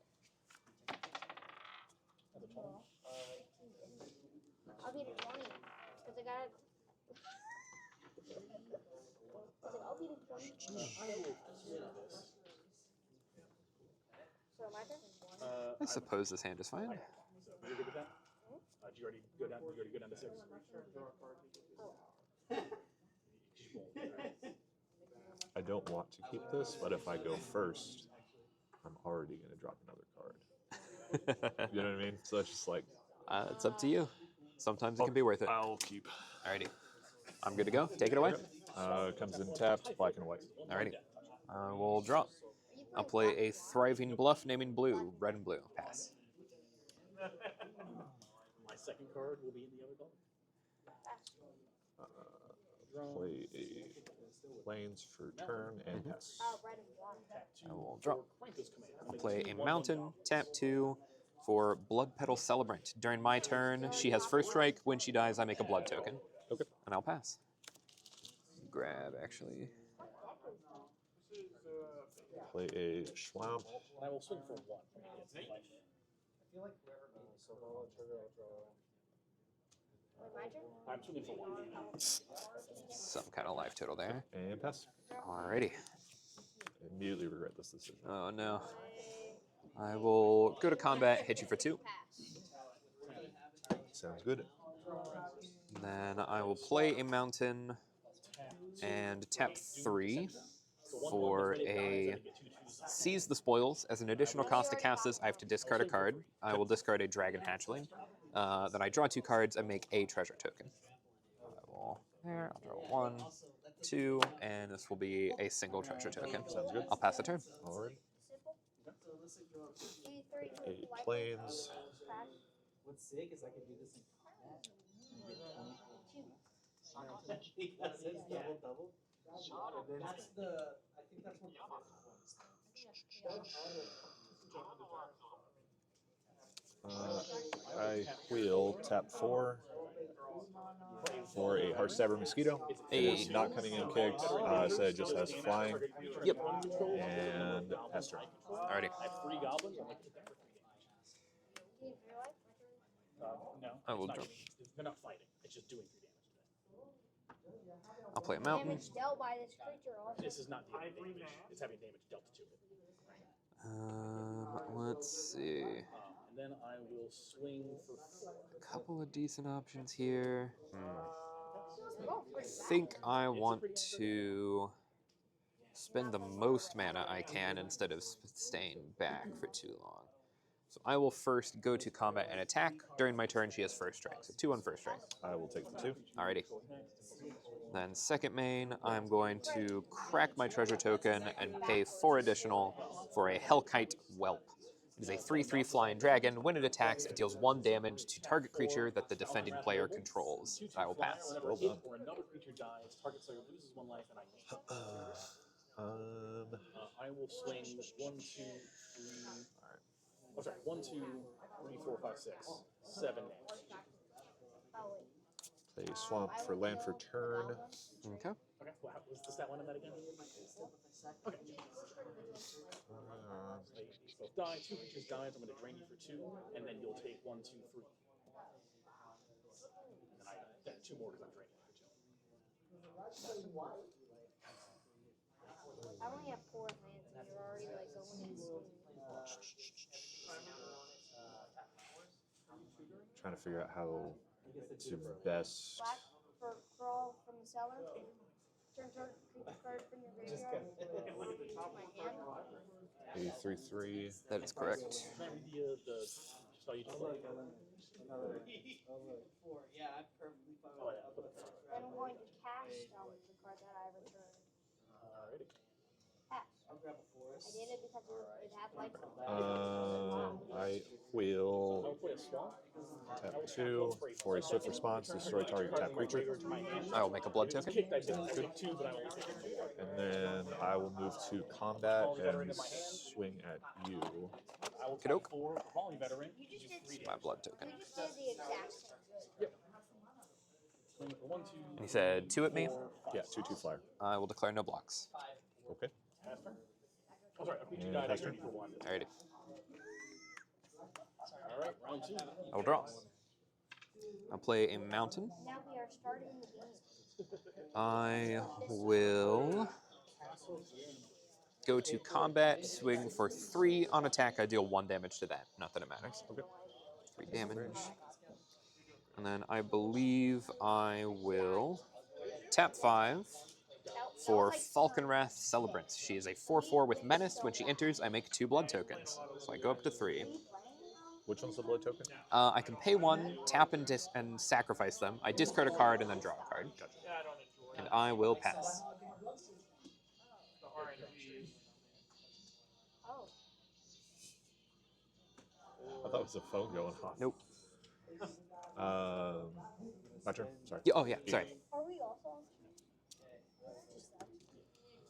Speaker 4: I'll be at 20 because I got. I'll be at 20. So my turn.
Speaker 1: I suppose this hand is fine.
Speaker 6: You're good with that? Did you already go down? You already go down to 6.
Speaker 5: I don't want to keep this, but if I go first, I'm already going to drop another card. You know what I mean? So it's just like...
Speaker 1: It's up to you. Sometimes it can be worth it.
Speaker 5: I'll keep.
Speaker 1: Alrighty. I'm good to go. Take it away.
Speaker 5: Comes in tapped, black and white.
Speaker 1: Alrighty. We'll draw. I'll play a thriving bluff naming blue. Red and blue. Pass.
Speaker 6: My second card will be in the other color.
Speaker 5: Play a plains for turn and pass.
Speaker 4: Red and black.
Speaker 1: I will draw.
Speaker 6: Franco's command.
Speaker 1: I'll play a mountain. Tap 2 for Blood Petal Celebrant. During my turn, she has first strike. When she dies, I make a blood token.
Speaker 5: Okay.
Speaker 1: And I'll pass. Grab, actually.
Speaker 5: Play a Schwamp.
Speaker 6: And I will swing for 1.
Speaker 4: My turn?
Speaker 6: I'm swinging for 1.
Speaker 1: Some kind of life total there.
Speaker 5: And pass.
Speaker 1: Alrighty.
Speaker 5: Immediately regret this decision.
Speaker 1: Oh no. I will go to combat, hit you for 2.
Speaker 5: Sounds good.
Speaker 1: Then I will play a mountain and tap 3 for a seize the spoils. As an additional cost to cast this, I have to discard a card. I will discard a dragon hatchling. Then I draw 2 cards and make a treasure token. I'll draw 1, 2, and this will be a single treasure token.
Speaker 5: Sounds good.
Speaker 1: I'll pass the turn.
Speaker 5: Alright.
Speaker 4: E3
Speaker 5: A plains.
Speaker 3: What's sick is I can do this in combat. Double. That's the. I think that's what the
Speaker 5: I will tap 4 for a Heartstabber Mosquito. It is not coming in kicked, so it just has flying.
Speaker 1: Yep.
Speaker 5: And pass turn.
Speaker 1: Alrighty.
Speaker 6: I have 3 goblins. I'm going to hit that for 3 damage. No.
Speaker 1: I will
Speaker 6: it's not-
Speaker 1: draw.
Speaker 6: They're not fighting. It's just doing 3 damage to them.
Speaker 1: I'll play a mountain.
Speaker 4: Damage dealt by this creature also.
Speaker 6: This is not dealing damage. It's having damage dealt to it.
Speaker 1: Let's see.
Speaker 6: And then I will swing for 4.
Speaker 1: A couple of decent options here. I think I want to spend the most mana I can instead of staying back for too long. So I will first go to combat and attack. During my turn, she has first strike. So 2 on first strike.
Speaker 5: I will take the 2.
Speaker 1: Alrighty. Then second main, I'm going to crack my treasure token and pay 4 additional for a Hellkite Whelp. It is a 3/3 flying dragon. When it attacks, it deals 1 damage to target creature that the defending player controls. I will pass.
Speaker 6: Whenever a hit or another creature dies, target player loses 1 life, and I gain. I will swing 1, 2, 3. Oh, sorry, 1, 2, 3, 4, 5, 6, 7 damage.
Speaker 5: Play swamp for land for turn.
Speaker 1: Okay.
Speaker 6: Okay, well, was the stat line on that again? Okay. Both die, 2 creatures dies, I'm going to drain you for 2, and then you'll take 1, 2, 3. And then 2 more because I'm draining you for 2.
Speaker 4: I only have 4 lands and you're already like going in.
Speaker 5: Trying to figure out how to best.
Speaker 4: Black for crawl from the cellar. Turn target creature card from your graveyard. My hand.
Speaker 5: A 3/3.
Speaker 1: That is correct.
Speaker 6: Can I read the spell you just played?
Speaker 4: Then I'm going to cast the card that I returned.
Speaker 6: Alrighty.
Speaker 4: Pass. I did it because it had life.
Speaker 5: I
Speaker 6: I'll
Speaker 5: will
Speaker 6: play a swamp.
Speaker 5: tap 2 for a swift response. Destroy target tap creature.
Speaker 1: I will make a blood token.
Speaker 6: Kicked, I take 2, but I only take 2.
Speaker 5: And then I will move to combat and swing at you.
Speaker 6: I will
Speaker 1: Okey-doke.
Speaker 6: tap 4 Volley Veteran.
Speaker 4: You just
Speaker 6: use 3
Speaker 4: did.
Speaker 1: My
Speaker 6: damage.
Speaker 1: blood token.
Speaker 4: You just did the exact same.
Speaker 6: Swing for 1, 2.
Speaker 1: And he said 2 at me.
Speaker 6: 4, 5,
Speaker 5: Yeah, 2/2 flyer.
Speaker 1: I will declare no blocks.
Speaker 5: Okay.
Speaker 6: Pass turn. Oh, sorry, a creature
Speaker 5: And
Speaker 6: died. I
Speaker 5: pass
Speaker 6: drain
Speaker 5: turn.
Speaker 6: you for 1.
Speaker 1: Alrighty.
Speaker 6: Alright, round 2.
Speaker 1: I will draw. I'll play a mountain.
Speaker 4: Now we are starting the game.
Speaker 1: I will go to combat, swing for 3 on attack. I deal 1 damage to that. Not that it matters.
Speaker 5: Okay.
Speaker 1: 3 damage. And then I believe I will tap 5 for Falconwrath Celebrant. She is a 4/4 with Menace. When she enters, I make 2 blood tokens. So I go up to 3.
Speaker 5: Which one's the blood token?
Speaker 1: I can pay 1, tap and sacrifice them. I discard a card and then draw a card. And I will pass.
Speaker 4: Oh.
Speaker 5: I thought it was a phone going off.
Speaker 1: Nope.
Speaker 5: My turn. Sorry.
Speaker 1: Yeah, oh, yeah, sorry.
Speaker 4: Are we also on stream?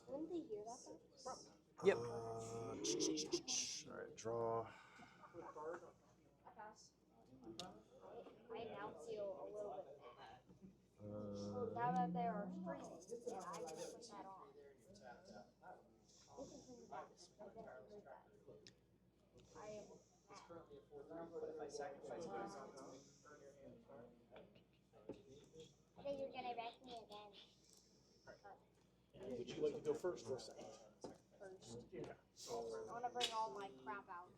Speaker 4: Wouldn't they hear that though?
Speaker 1: Yep.
Speaker 5: All right, draw.
Speaker 4: I announce you a little bit. Well, now that they are streaming, yeah, I can put that on. You can turn it back. I definitely heard that. I am mad. I think you're gonna wreck me again.
Speaker 6: Would you like to go first or second?
Speaker 4: First. I want to bring all my crap out.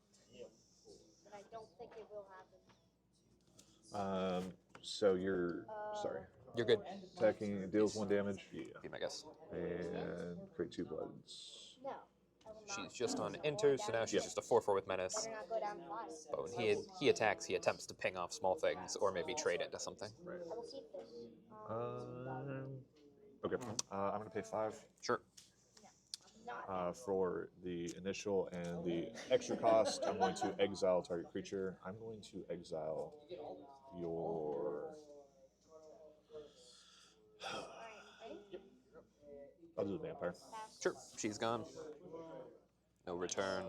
Speaker 4: But I don't think it will happen.
Speaker 5: So you're sorry.
Speaker 1: You're good.
Speaker 5: Attacking it deals 1 damage. Yeah.
Speaker 1: Be my guess.
Speaker 5: And create 2 bloods.
Speaker 4: No. I will not.
Speaker 1: She's just on enter, so now she's just a 4/4 with Menace.
Speaker 4: Better not go down 5.
Speaker 1: But when he attacks, he attempts to ping off small things or maybe trade into something.
Speaker 5: Right.
Speaker 4: I will keep this.
Speaker 5: Okay. I'm gonna pay 5
Speaker 1: Sure.
Speaker 4: Not.
Speaker 5: for the initial and the extra cost. I'm going to exile target creature. I'm going to exile your.
Speaker 4: Alright, ready?
Speaker 5: I'll do the vampire.
Speaker 4: Pass.
Speaker 1: Sure. She's gone. No return.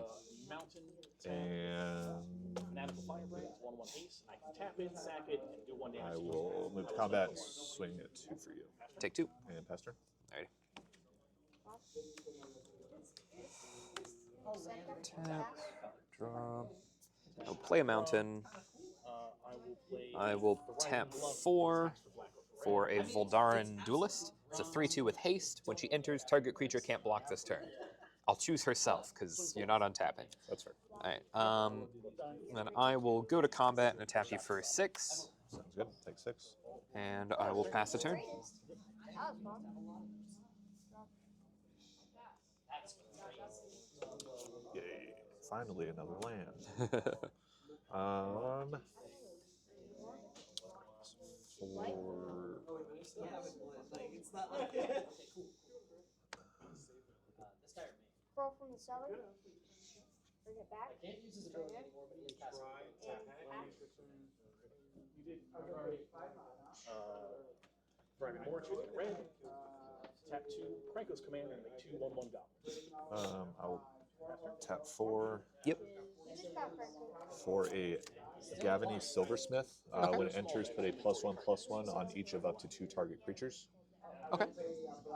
Speaker 6: Mountain.
Speaker 5: And
Speaker 6: Fanatical Firebrand. 1/1 haste. I can tap it, sack it, and do 1 damage.
Speaker 5: I will move to combat and swing at 2 for you.
Speaker 1: Take 2.
Speaker 5: And pass turn.
Speaker 1: Alrighty.
Speaker 4: Tap.
Speaker 1: Draw. I'll play a mountain.
Speaker 6: I will play.
Speaker 1: I will tap 4 for a Voldaran Duelist. It's a 3/2 with haste. When she enters, target creature can't block this turn. I'll choose herself because you're not untapping.
Speaker 5: That's fair.
Speaker 1: Alright. Then I will go to combat and attack you for 6.
Speaker 5: Sounds good. Take 6.
Speaker 1: And I will pass the turn.
Speaker 4: That was fun.
Speaker 5: Yay. Finally another land. For
Speaker 4: Crawl from the cellar. Bring it back.
Speaker 3: I can't use his ability anymore, but he has cast
Speaker 4: And tap.
Speaker 6: Driving more to the red. Tap 2, Kranko's command, and make 2 1/1 goblins.
Speaker 5: I'll tap 4
Speaker 1: Yep.
Speaker 4: You just got Franco.
Speaker 5: for a Gavany Silversmith.
Speaker 1: Okay.
Speaker 5: When it enters, put a +1/+1 on each of up to 2 target creatures.
Speaker 1: Okay.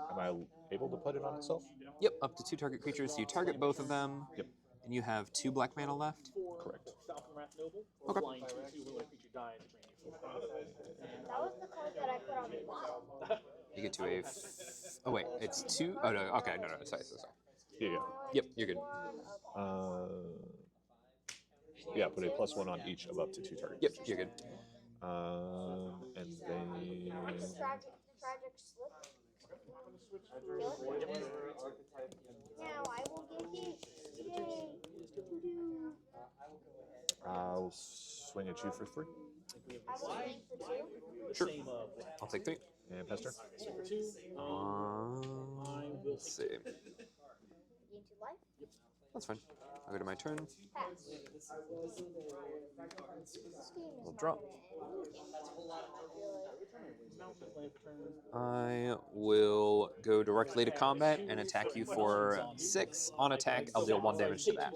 Speaker 5: Am I able to put it on itself?
Speaker 1: Yep, up to 2 target creatures. You target both of them.
Speaker 5: Yep.
Speaker 1: And you have 2 black mana left.
Speaker 5: Correct.
Speaker 6: Falcon Wrath Noble.
Speaker 1: Okay.
Speaker 6: Flying 2/2 when a creature dies, drain you 4
Speaker 4: That was the card that I put on the bottom.
Speaker 1: You get to a. Oh wait, it's 2. Oh no. Okay, no. Sorry.
Speaker 5: Yeah.
Speaker 1: Yep, you're good.
Speaker 5: Yeah, put a +1 on each of up to 2 target
Speaker 1: Yep,
Speaker 5: creatures.
Speaker 1: you're good.
Speaker 5: And then
Speaker 4: Tragic slip. Kill it. Now I will get hit. Yay.
Speaker 5: I'll swing at you for 3.
Speaker 4: I will swing for 2.
Speaker 1: Sure.
Speaker 6: Same,
Speaker 1: I'll take 3.
Speaker 5: And pass turn.
Speaker 6: swing for 2.
Speaker 1: Let's see.
Speaker 4: Gain 2 life.
Speaker 1: That's fine. I'll go to my turn.
Speaker 4: Pass. This game is
Speaker 1: We'll drop. I will go directly to combat and attack you for 6. On attack, I'll deal 1 damage to that.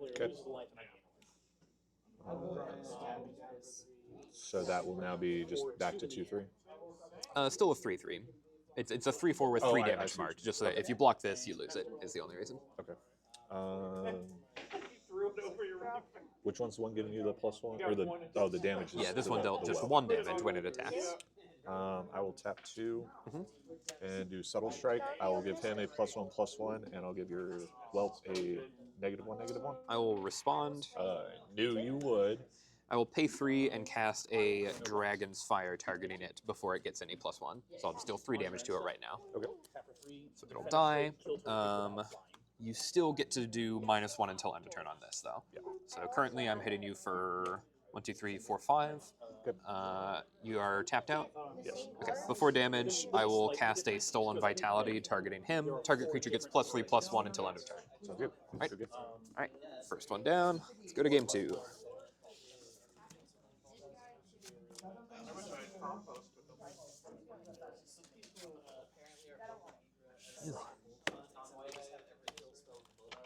Speaker 5: Okay. So that will now be just back to 2/3.
Speaker 1: Still a 3/3. It's a 3/4 with
Speaker 5: Oh,
Speaker 1: 3
Speaker 5: I
Speaker 1: damage
Speaker 5: see.
Speaker 1: marked. Just so that if you block this, you lose it. Is the only reason.
Speaker 5: Okay.
Speaker 7: Threw it over your
Speaker 5: Which one's the one giving you the +1 or the damage?
Speaker 1: Yeah, this
Speaker 5: the
Speaker 1: one dealt
Speaker 5: the
Speaker 1: just
Speaker 5: whelp.
Speaker 1: 1 damage when it attacks.
Speaker 5: I will tap 2
Speaker 1: Mhm.
Speaker 5: and do subtle strike. I will give him a +1/+1, and I'll give your whelp a -1/-1.
Speaker 1: I will respond.
Speaker 5: Knew you would.
Speaker 1: I will pay 3 and cast a Dragon's Fire targeting it before it gets any +1. So I'll just deal 3 damage to it right now.
Speaker 5: Okay.
Speaker 1: So it'll die. You still get to do -1 until end of turn on this, though.
Speaker 5: Yeah.
Speaker 1: So currently I'm hitting you for 1, 2, 3, 4, 5.
Speaker 5: Good.
Speaker 1: You are tapped out?
Speaker 5: Yes.
Speaker 1: Okay. Before damage, I will cast a Stolen Vitality targeting him. Target creature gets +3/+1 until end of turn.
Speaker 5: Sounds good.
Speaker 1: Alright.
Speaker 5: Good.
Speaker 1: Alright. First one down. Let's go to game 2.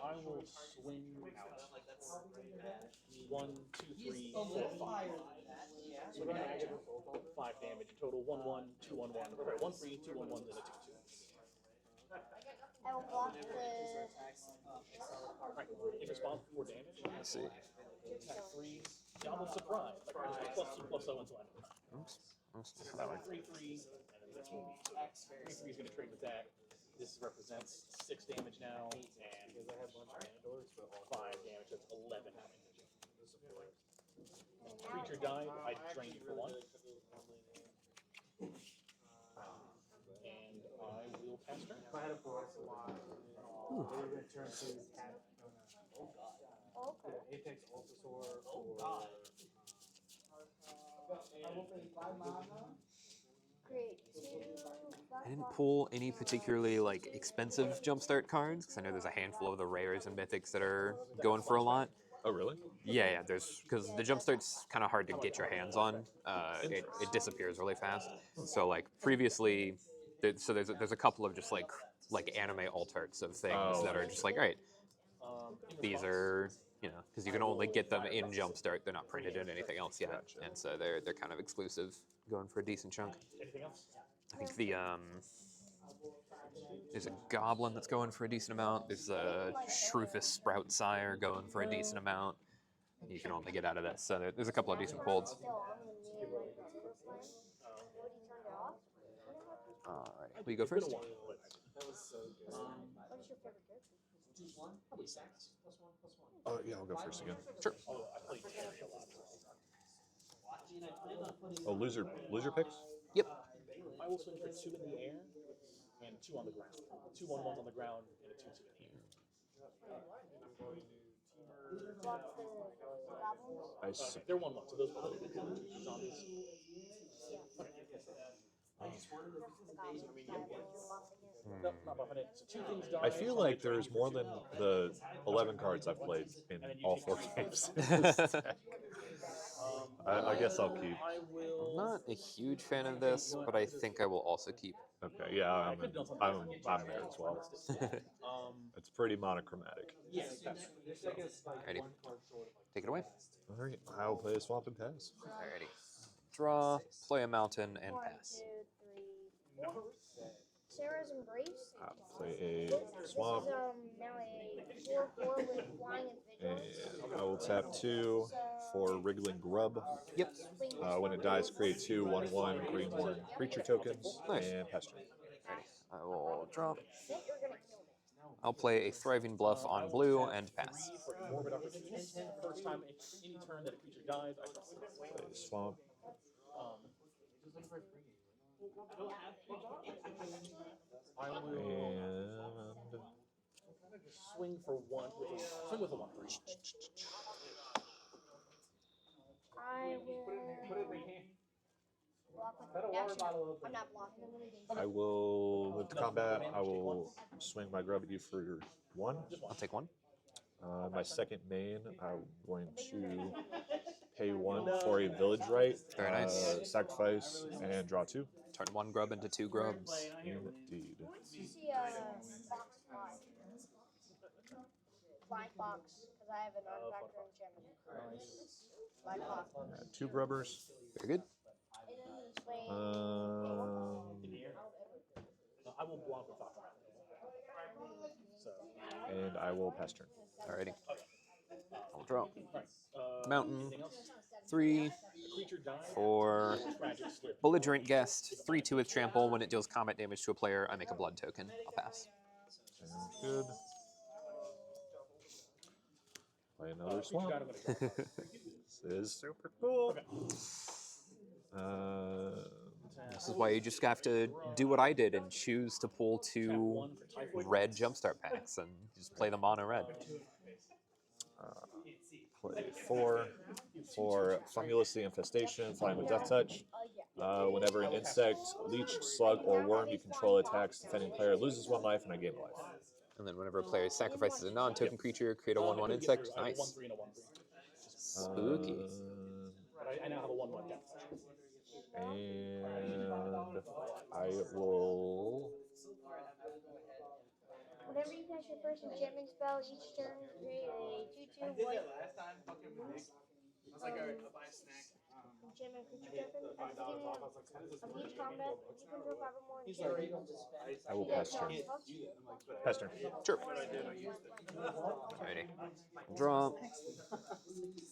Speaker 6: I will swing out. 1, 2, 3, 4, 5. So we're gonna add 5 damage in total. 1/1, 2/1/1. Sorry, 1 3, 2/1/1s, and a 2/2.
Speaker 4: I will block the.
Speaker 6: Right. In response for damage,
Speaker 1: Let's see.
Speaker 6: attack 3. Double surprise. Like +2/+0 until end of turn.
Speaker 1: Oops. That one.
Speaker 6: 3 3, and then this will be 3 3 is going to trade with that. This represents 6 damage now, and 5 damage. That's 11 damage. Creature died. I drain you for 1. And I will pass turn.
Speaker 4: Okay.
Speaker 3: Apex Ultrasaur.
Speaker 4: Create 2.
Speaker 1: I didn't pull any particularly like expensive Jumpstart cards because I know there's a handful of the rares and mythics that are going for a lot.
Speaker 5: Oh, really?
Speaker 1: Yeah, there's because the Jumpstart's kind of hard to get your hands on. It disappears really fast. So like previously, there's a couple of just like anime alt-arts of things that are just like, all right, these are, you know, because you can only get them in Jumpstart. They're not printed in anything else yet,
Speaker 5: Gotcha.
Speaker 1: and so they're kind of exclusive, going for a decent chunk.
Speaker 6: Anything else?
Speaker 1: I think there's a goblin that's going for a decent amount. There's a Shrufus Sprout Sire going for a decent amount. You can only get out of that. So there's a couple of decent pulls.
Speaker 4: Still on when me and my potato plant. Nobody turned it off.
Speaker 1: All right, will you go first?
Speaker 4: What is your favorite character?
Speaker 6: Probably Sax.
Speaker 5: Yeah, I'll go first again.
Speaker 1: Sure.
Speaker 6: Although I played Terry a lot.
Speaker 5: Oh, loser picks?
Speaker 1: Yep.
Speaker 6: I will swing for 2 in the air and 2 on the ground. 2 1/1s on the ground and a 2/2 in the air.
Speaker 4: What's the goblins?
Speaker 5: I s-
Speaker 6: They're 1/1, so those are the zombies.
Speaker 4: just forgot which die I will buff against.
Speaker 6: Nope, not buffing it. So 2 things die.
Speaker 5: I feel like there's more than the 11 cards I've played in all 4 games. I guess I'll keep.
Speaker 6: I will.
Speaker 1: I'm not a huge fan of this, but I think I will also keep.
Speaker 5: Okay, yeah, I'm there as well. It's pretty monochromatic.
Speaker 6: Yes, that's
Speaker 1: Alrighty. Take it away.
Speaker 5: All right, I'll play a swamp and pass.
Speaker 1: Alrighty. Draw, play a mountain, and pass.
Speaker 4: 1, 2, 3, 4. Sarah's Embrace.
Speaker 5: I'll play a
Speaker 4: This
Speaker 5: swamp,
Speaker 4: is now a 4/4 with flying and vigilance.
Speaker 5: and I will tap 2 for Wriggling Grub.
Speaker 1: Yep.
Speaker 5: When it dies, create 2 1/1 green/1 creature tokens,
Speaker 1: Nice.
Speaker 5: and pass turn.
Speaker 1: Alrighty. I will drop.
Speaker 4: You're gonna kill me.
Speaker 1: I'll play a Thriving Bluff on blue and pass.
Speaker 6: for morbid opportunist. First time any turn that a creature dies, I draw 6.
Speaker 5: Play a swamp.
Speaker 6: I will
Speaker 5: And
Speaker 6: swing for 1 swing with a 1/3.
Speaker 4: I will block with actually, I'm not blocking.
Speaker 5: I will move to combat. I will swing my grub at you for 1.
Speaker 1: I'll take 1.
Speaker 5: My second main, I'm going to pay 1 for a village right.
Speaker 1: Very nice.
Speaker 5: Sacrifice and draw 2.
Speaker 1: Turn 1 grub into 2 grubs.
Speaker 5: Indeed.
Speaker 4: You see a box fly. Flying fox, because I have an artifact or enchantment. Flying fox.
Speaker 5: 2 grubbers.
Speaker 1: Very good.
Speaker 4: Swing.
Speaker 6: I will block with Thought. So,
Speaker 5: And I will pass turn.
Speaker 1: Alrighty. I'll draw.
Speaker 6: Mountain.
Speaker 1: Mountain. 3
Speaker 6: Creature dies.
Speaker 1: for
Speaker 6: Tragic slip.
Speaker 1: Belligerent Guest. 3/2 with Trample. When it deals combat damage to a player, I make a blood token. I'll pass.
Speaker 5: Sounds good. Play another swamp. This is super cool.
Speaker 1: This is why you just have to do what I did and choose to pull 2 red Jumpstart packs and just play the mono red.
Speaker 5: Play 4 for Fungulus the Infestation, flying with Death Touch. Whenever an insect, leech, slug, or worm you control attacks, defending player loses 1 life and I gain a life.
Speaker 1: And then whenever a player sacrifices a non-token creature, create a 1/1 insect. Nice.
Speaker 6: 1/3 and a 1/3.
Speaker 1: Spooky.
Speaker 6: But I now have a 1/1 death.
Speaker 5: And I will.
Speaker 4: Whenever you cast your first enchantment spell, each turn create a 2/2 white enchantment creature token. At the beginning of each combat, you can draw 5 or more enchantments.
Speaker 5: I will pass turn. Pass turn.
Speaker 1: Sure. Alrighty. Draw.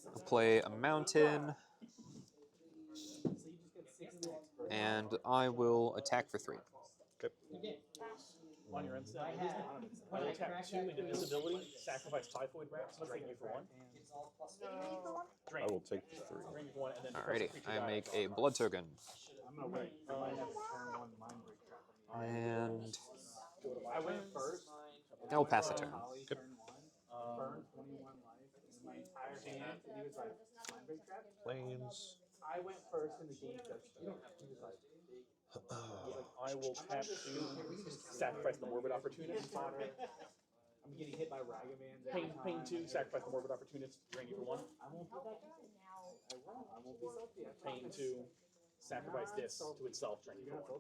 Speaker 1: I'll play a mountain. And I will attack for 3.
Speaker 5: Okay.
Speaker 6: On your end step. I will tap 2 into Visibility, sacrifice Typhoid Rats, drain you for 1.
Speaker 5: I will take the 3.
Speaker 6: Drain you for 1, and then
Speaker 1: Alrighty. I make a blood token. And
Speaker 7: I went first.
Speaker 1: I will pass a turn.
Speaker 5: Good.
Speaker 7: Burned 21 life in my entire hand, and he was like, "Mind break trap."
Speaker 5: Planes.
Speaker 7: I went first in the game. He was like,
Speaker 6: I will tap 2, sacrifice the Morbid Opportunist.
Speaker 7: I'm getting hit by Ragaman.
Speaker 6: Pain 2, sacrifice the Morbid Opportunist, drain you for 1.
Speaker 7: I won't be salty.
Speaker 6: Pain 2, sacrifice this to itself, drain you for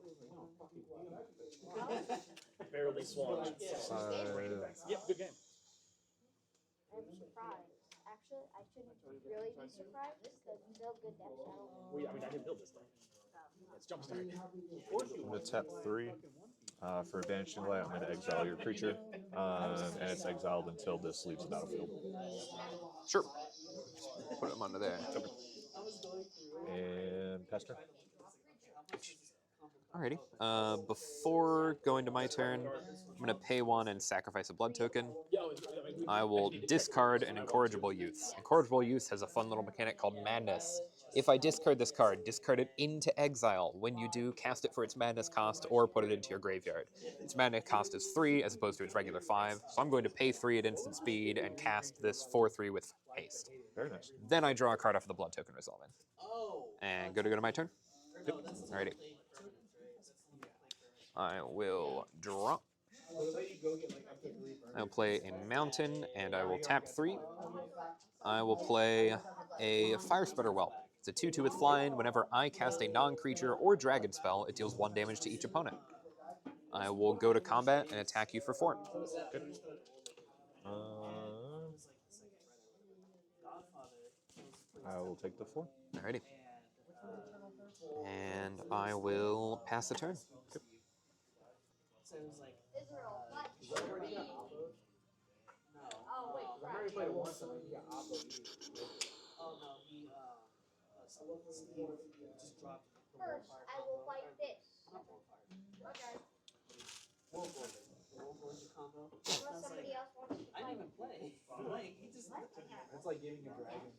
Speaker 6: 1. Barely swung. Yep, good game.
Speaker 4: I'm surprised. Actually, I shouldn't really be surprised because still good death battle.
Speaker 6: I mean, I didn't build this thing. It's Jumpstart.
Speaker 5: I'm going to tap 3. For advantage to light, I'm going to exile your creature. And it's exiled until this leaves the battlefield.
Speaker 1: Sure. Put them under there.
Speaker 5: And pass turn.
Speaker 1: Alrighty. Before going to my turn, I'm going to pay 1 and sacrifice a blood token. I will discard an Incorrigible Youth. Incorrigible Youth has a fun little mechanic called Madness. If I discard this card, discard it into exile. When you do, cast it for its Madness cost or put it into your graveyard. Its Madness cost is 3 as opposed to its regular 5, so I'm going to pay 3 at instant speed and cast this 4/3 with haste.
Speaker 5: Very nice.
Speaker 1: Then I draw a card off of the blood token resolving. And go to my turn? Yep. Alrighty. I will drop. I'll play a mountain, and I will tap 3. I will play a Fire Spreader Whelp. It's a 2/2 with flying. Whenever I cast a non-creature or dragon spell, it deals 1 damage to each opponent. I will go to combat and attack you for 4.
Speaker 5: I will take the 4.
Speaker 1: Alrighty. And I will pass the turn.
Speaker 4: Israel, what? Oh, wait,
Speaker 7: I already played it once and like, he got oppo.
Speaker 4: First, I will fight this. Okay. Unless somebody else wants to fight.
Speaker 7: It's like getting a dragon.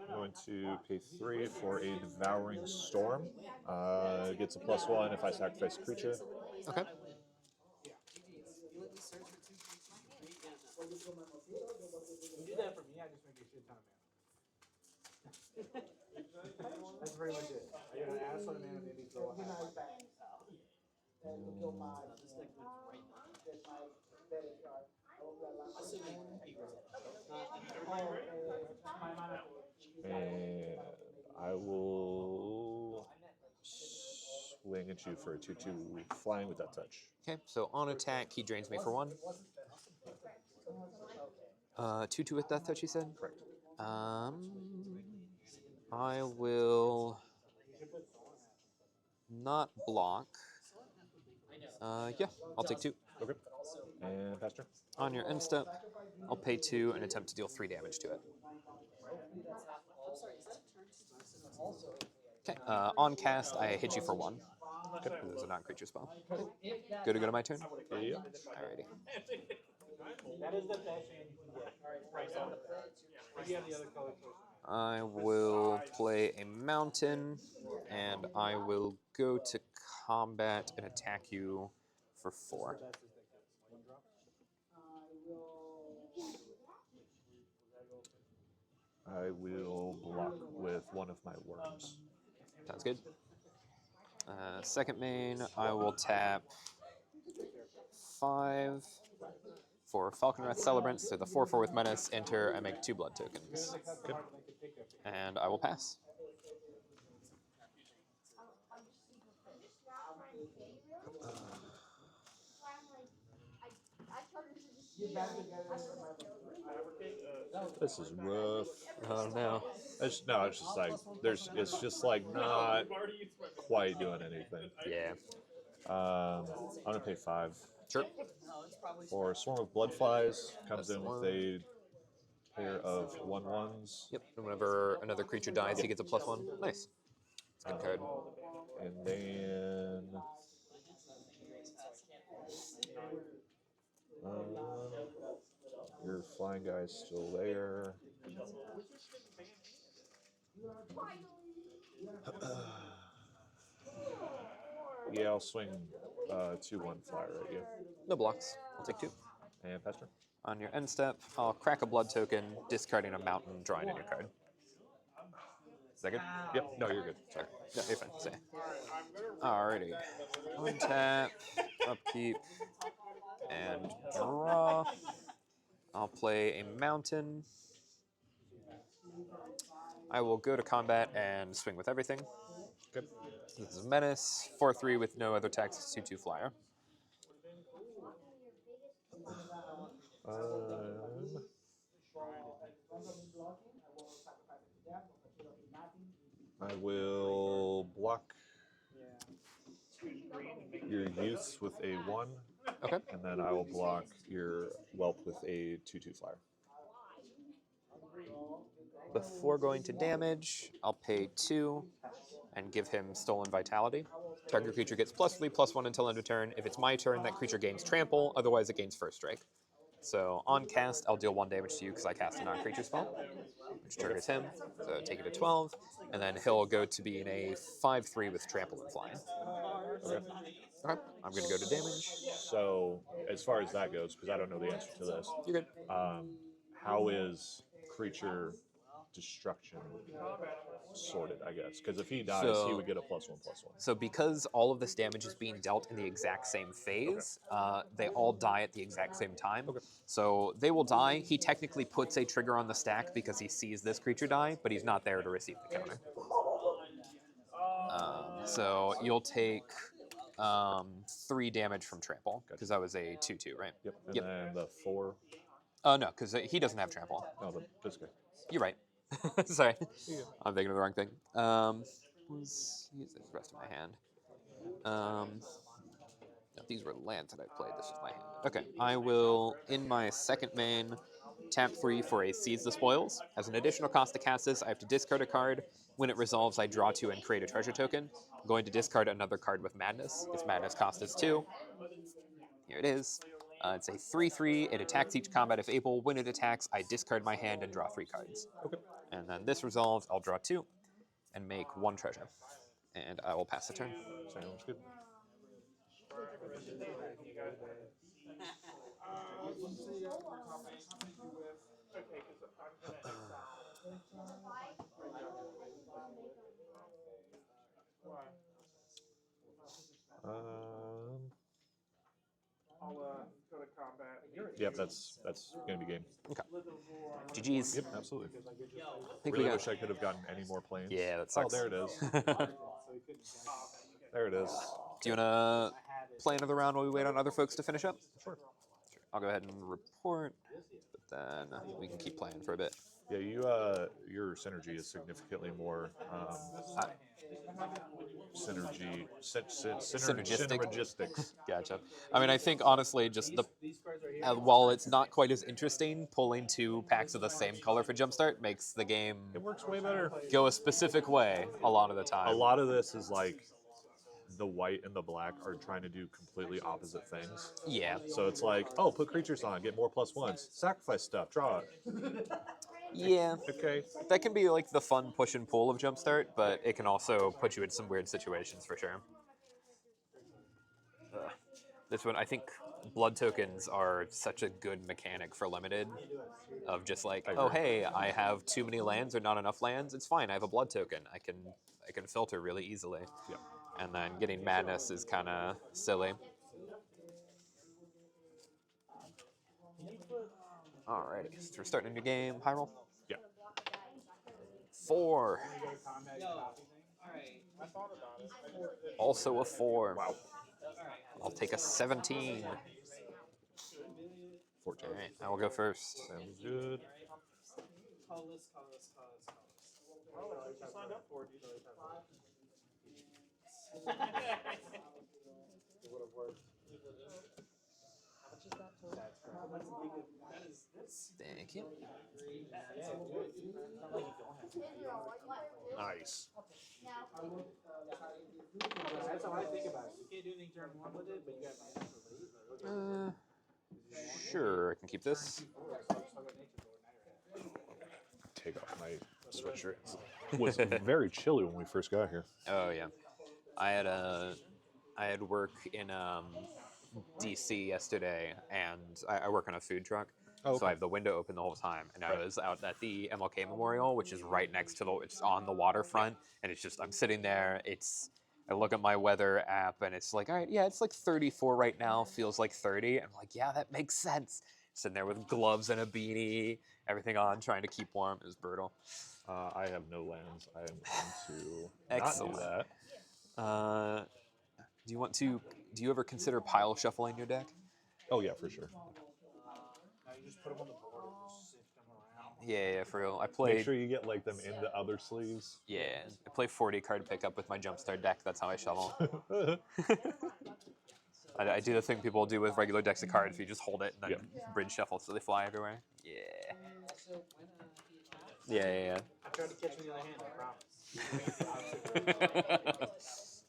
Speaker 5: I'm going to pay 3 for a Devouring Storm. Gets a +1 if I sacrifice a creature.
Speaker 1: Okay.
Speaker 7: You do that for me, I just make a shit ton of mana. That's pretty much it. I gotta ask for the mana, maybe throw a half.
Speaker 5: And I will swing at you for a 2/2 flying with that touch.
Speaker 1: Okay, so on attack, he drains me for 1. 2/2 with Death Touch, you said?
Speaker 5: Correct.
Speaker 1: I will not block. Yeah, I'll take 2.
Speaker 5: Okay. And pass turn.
Speaker 1: On your end step, I'll pay 2 and attempt to deal 3 damage to it. Okay, on cast, I hit you for 1. Okay, this is a non-creature spell. Good to go to my turn?
Speaker 5: Yeah.
Speaker 1: Alrighty.
Speaker 7: That is the best hand you can get. Right now. If you have the other color choice.
Speaker 1: I will play a mountain, and I will go to combat and attack you for 4.
Speaker 5: I will block with one of my worms.
Speaker 1: Sounds good. Second main, I will tap 5 for Falconwrath Celebrant, so the 4/4 with Menace, enter, I make 2 blood tokens.
Speaker 5: Good.
Speaker 1: And I will pass.
Speaker 5: This is rough.
Speaker 1: Oh no.
Speaker 5: It's just like it's just like not quite doing anything.
Speaker 1: Yeah.
Speaker 5: I'm gonna pay 5.
Speaker 1: Sure.
Speaker 5: For Swarm of Bloodflies, comes in with a pair of 1/1s.
Speaker 1: Yep. And whenever another creature dies, he gets a +1. Nice. It's a good card.
Speaker 5: And then your flying guy's still there. Yeah, I'll swing 2/1 flyer at you.
Speaker 1: No blocks. I'll take 2.
Speaker 5: And pass turn.
Speaker 1: On your end step, I'll crack a blood token, discarding a mountain, drawing a new card. Is that good?
Speaker 5: Yep. No, you're good.
Speaker 1: Sorry. No, you're fine. Say. Alrighty. Untap, upkeep, and draw. I'll play a mountain. I will go to combat and swing with everything.
Speaker 5: Good.
Speaker 1: This is Menace, 4/3 with no other text, 2/2 flyer.
Speaker 5: I will block your Youths with a 1.
Speaker 1: Okay.
Speaker 5: And then I will block your Whelp with a 2/2 flyer.
Speaker 1: Before going to damage, I'll pay 2 and give him Stolen Vitality. Target creature gets +3/+1 until end of turn. If it's my turn, that creature gains Trample, otherwise it gains First Strike. So on cast, I'll deal 1 damage to you because I cast a non-creature spell, which triggers him. So take it to 12, and then he'll go to being a 5/3 with Trample and Flying.
Speaker 5: Okay.
Speaker 1: Okay, I'm going to go to damage.
Speaker 5: So as far as that goes, because I don't know the answer to this,
Speaker 1: You're good.
Speaker 5: how is creature destruction sorted, I guess. Because if he dies, he
Speaker 1: So-
Speaker 5: would get a +1/+1.
Speaker 1: So because all of this damage is being dealt in the exact same phase, they all die at the exact same time.
Speaker 5: Okay.
Speaker 1: So they will die. He technically puts a trigger on the stack because he sees this creature die, but he's not there to receive the counter. So you'll take 3 damage from trample because that was a 2/2, right?
Speaker 5: Yep. And
Speaker 1: Yep.
Speaker 5: then the 4.
Speaker 1: Oh no, because he doesn't have trample.
Speaker 5: No, this guy.
Speaker 1: You're right. Sorry, I'm thinking of the wrong thing. Use the rest of my hand. No, these were lands that I played. This is my hand. Okay, I will, in my second main, tap 3 for a Seize the Spoils. As an additional cost to cast this, I have to discard a card. When it resolves, I draw 2 and create a treasure token. I'm going to discard another card with Madness. Its Madness cost is 2. Here it is. It's a 3/3. It attacks each combat if able. When it attacks, I discard my hand and draw 3 cards.
Speaker 5: Okay.
Speaker 1: And then this resolves, I'll draw 2 and make 1 treasure. And I will pass the turn.
Speaker 5: Sounds good. Yep, that's gonna be game.
Speaker 1: Okay. GG's.
Speaker 5: Yep, absolutely.
Speaker 1: I think
Speaker 5: Really
Speaker 1: we got.
Speaker 5: wish I could have gotten any more planes.
Speaker 1: Yeah, that
Speaker 5: Oh,
Speaker 1: sucks.
Speaker 5: there it is. There it is.
Speaker 1: Do you want to play another round while we wait on other folks to finish up?
Speaker 5: Sure.
Speaker 1: I'll go ahead and report, but then we can keep playing for a bit.
Speaker 5: Yeah, your synergy is significantly more synergistics.
Speaker 1: Gotcha. I mean, I think honestly, just while it's not quite as interesting, pulling 2 packs of the same color for Jumpstart makes the game
Speaker 5: It works way better.
Speaker 1: go a specific way a lot of the time.
Speaker 5: A lot of this is like the white and the black are trying to do completely opposite things.
Speaker 1: Yeah.
Speaker 5: So it's like, oh, put creatures on, get more +1s. Sacrifice stuff, draw it.
Speaker 1: Yeah.
Speaker 5: Okay.
Speaker 1: That can be like the fun push and pull of Jumpstart, but it can also put you in some weird situations for sure. This one, I think blood tokens are such a good mechanic for limited. Of just like, oh hey, I have too many lands or not enough lands. It's fine. I have a blood token. I can filter really easily.
Speaker 5: Yeah.
Speaker 1: And then getting madness is kind of silly. Alrighty, so we're starting a new game. High roll.
Speaker 5: Yeah.
Speaker 1: 4. Also a 4.
Speaker 5: Wow.
Speaker 1: I'll take a 17.
Speaker 5: 14.
Speaker 1: All right, I will go first.
Speaker 5: Sounds good.
Speaker 1: Thank you.
Speaker 5: Nice.
Speaker 7: That's how I think about it. You can't do anything turn 1 with it, but you got mana for leave.
Speaker 1: Sure, I can keep this.
Speaker 5: Take off my sweatshirt. It was very chilly when we first got here.
Speaker 1: Oh yeah, I had work in DC yesterday, and I work on a food truck.
Speaker 5: Oh, okay.
Speaker 1: So I have the window open the whole time, and I was out at the MLK Memorial, which is right next to it's on the waterfront, and it's just I'm sitting there. I look at my weather app, and it's like, all right, yeah, it's like 34 right now. Feels like 30. I'm like, yeah, that makes sense. Sitting there with gloves and a beanie, everything on, trying to keep warm. It was brutal.
Speaker 5: I have no lands. I am going to
Speaker 1: Excellent.
Speaker 5: not do that.
Speaker 1: Do you ever consider pile shuffling your deck?
Speaker 5: Oh yeah, for sure.
Speaker 7: Now you just put them on the board and just sift them around.
Speaker 1: Yeah, for real. I play.
Speaker 5: Make sure you get like them in the other sleeves.
Speaker 1: Yeah, I play 40 card pickup with my Jumpstart deck. That's how I shovel. I do the thing people do with regular decks of cards. You just hold it and then bridge shuffle so they fly everywhere. Yeah. Yeah.
Speaker 7: I tried to catch me in the hand, I promise.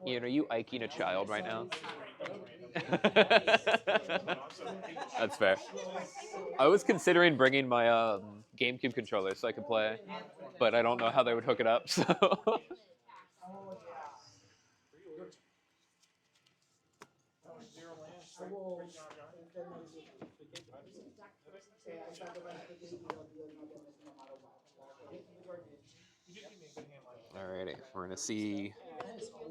Speaker 1: Ian, are you Iking a child right now? That's fair. I was considering bringing my GameCube controller so I could play, but I don't know how they would hook it up. So. Alrighty, we're gonna see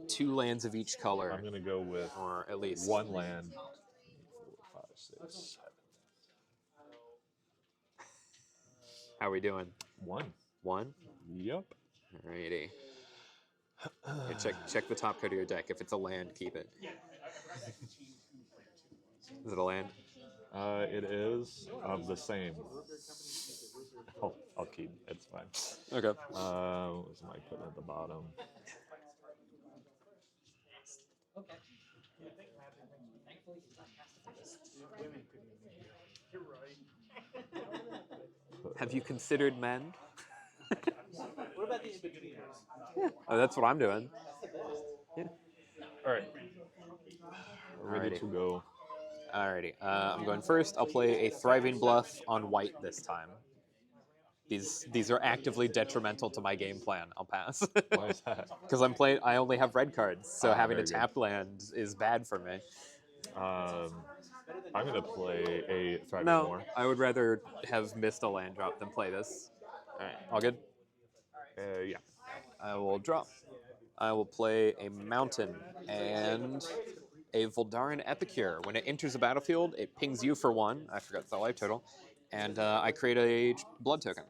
Speaker 1: 2 lands of each color.
Speaker 5: I'm gonna go with
Speaker 1: or at least
Speaker 5: 1 land. 4, 5, 6, 7.
Speaker 1: How are we doing?
Speaker 5: 1.
Speaker 1: 1.
Speaker 5: Yep.
Speaker 1: Alrighty. Yeah, check the top card of your deck. If it's a land, keep it. Is it a land?
Speaker 5: It is of the same. I'll keep. It's fine.
Speaker 1: Okay.
Speaker 5: What's my putting at the bottom?
Speaker 1: Have you considered men?
Speaker 7: What about the in-betweeners?
Speaker 1: Oh, that's what I'm doing. Yeah.
Speaker 5: All right. Ready to go.
Speaker 1: Alrighty. I'm going first. I'll play a Thriving Bluff on white this time. These are actively detrimental to my game plan. I'll pass.
Speaker 5: Why is that?
Speaker 1: Because I only have red cards, so having a
Speaker 5: very good.
Speaker 1: tap land is bad for me.
Speaker 5: I'm gonna play a Thriving
Speaker 1: No,
Speaker 5: War.
Speaker 1: I would rather have missed a land drop than play this. Alright, all good?
Speaker 5: Yeah.
Speaker 1: I will drop. I will play a Mountain and a Voldaren Epicure. When it enters the battlefield, it pings you for 1. I forgot the life total. And I create a blood token.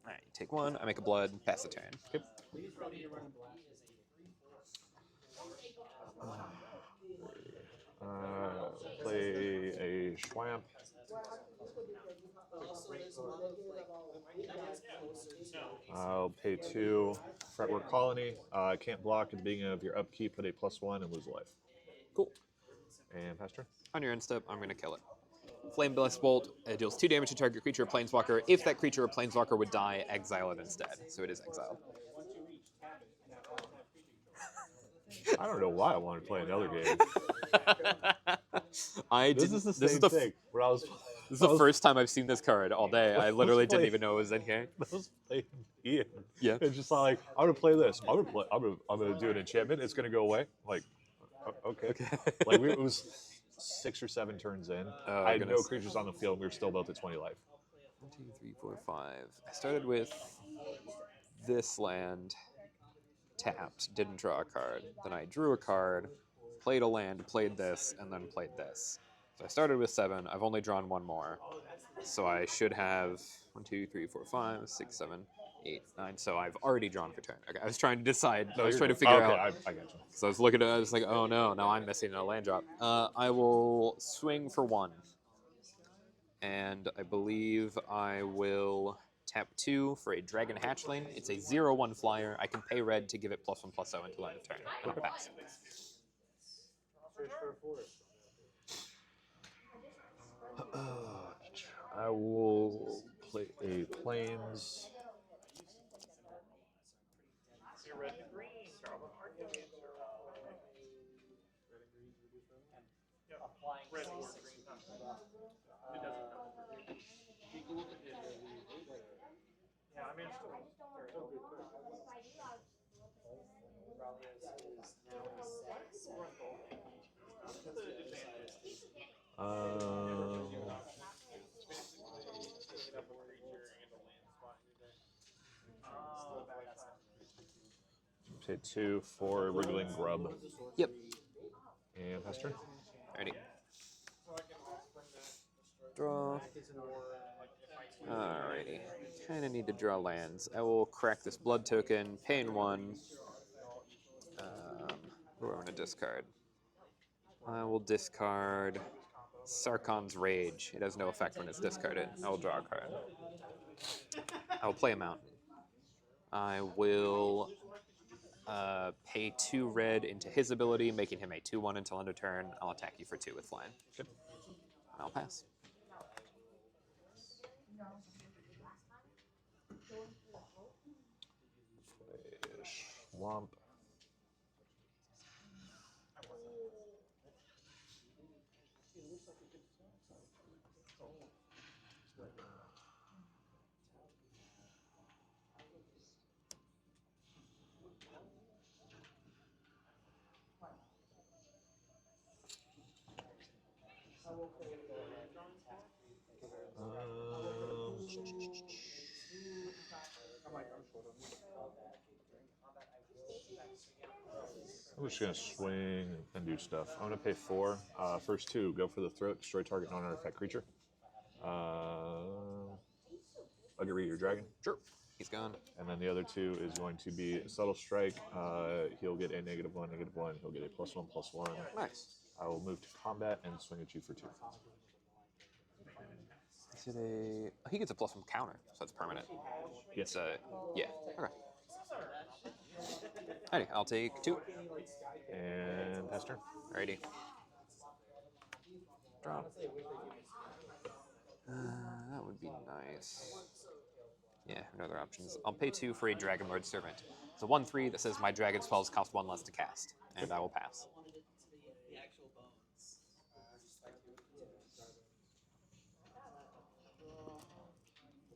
Speaker 1: Alright, you take 1, I make a blood, pass the turn.
Speaker 5: Okay. Play a Schwamp. I'll pay 2. Fretwork Colony. Can't block at the beginning of your upkeep. Put a +1 and lose a life.
Speaker 1: Cool.
Speaker 5: And pass turn.
Speaker 1: On your end step, I'm going to kill it. Flame Blast Bolt deals 2 damage to target creature or planeswalker. If that creature or planeswalker would die, exile it instead. So it is exiled.
Speaker 5: I don't know why I wanted to play another game.
Speaker 1: This
Speaker 5: is the same thing. Where I was.
Speaker 1: This is the first time I've seen this card all day. I literally didn't even know it was in here.
Speaker 5: I was playing Ian.
Speaker 1: Yeah.
Speaker 5: It's just like, I'm gonna play this. I'm gonna do an enchantment. It's gonna go away. Like, okay. Like it was 6 or 7 turns in.
Speaker 1: Oh,
Speaker 5: I had
Speaker 1: goodness.
Speaker 5: no creatures on the field. And we were still built at 20 life.
Speaker 1: 1, 2, 3, 4, 5. I started with this land, tapped, didn't draw a card. Then I drew a card, played a land, played this, and then played this. So I started with 7. I've only drawn 1 more. So I should have 1, 2, 3, 4, 5, 6, 7, 8, 9. So I've already drawn for turn. Okay, I was trying to decide. I was trying to figure out.
Speaker 5: I got you.
Speaker 1: So I was looking at it, I was like, oh no, now I'm missing a land drop. I will swing for 1. And I believe I will tap 2 for a Dragon Hatchling. It's a 0/1 flyer. I can pay red to give it +1/+0 until end of turn. And I'll pass.
Speaker 5: I will play a Plains.
Speaker 6: Red and green. Red or green. It doesn't count. Yeah, I mean, it's still
Speaker 5: Pay 2 for Wriggling Grub.
Speaker 1: Yep.
Speaker 5: And pass turn.
Speaker 1: Alrighty. Draw. Alrighty. Kind of need to draw lands. I will crack this blood token, pain 1. Who am I going to discard? I will discard Sarkon's Rage. It has no effect when it's discarded. I will draw a card. I will play a Mountain. I will pay 2 red into his ability, making him a 2/1 until end of turn. I'll attack you for 2 with flying.
Speaker 5: Good.
Speaker 1: And I'll pass.
Speaker 5: Play Swamp. I'm just gonna swing and do stuff. I'm gonna pay 4. First 2, go for the throat, destroy target non-artifact creature. I'll get rid of your dragon.
Speaker 1: Sure. He's gone.
Speaker 5: And then the other 2 is going to be Subtle Strike. He'll get a -1, -1. He'll get a +1/+1.
Speaker 1: Nice.
Speaker 5: I will move to combat and swing at you for 2.
Speaker 1: Is it a... He gets a +1 counter, so it's permanent.
Speaker 5: Yes.
Speaker 1: Yeah. Okay. Alrighty, I'll take 2.
Speaker 5: And pass turn.
Speaker 1: Alrighty. Draw. That would be nice. Yeah, no other options. I'll pay 2 for a Dragon Lord Servant. It's a 1/3 that says my dragon spells cost 1 less to cast, and I will pass.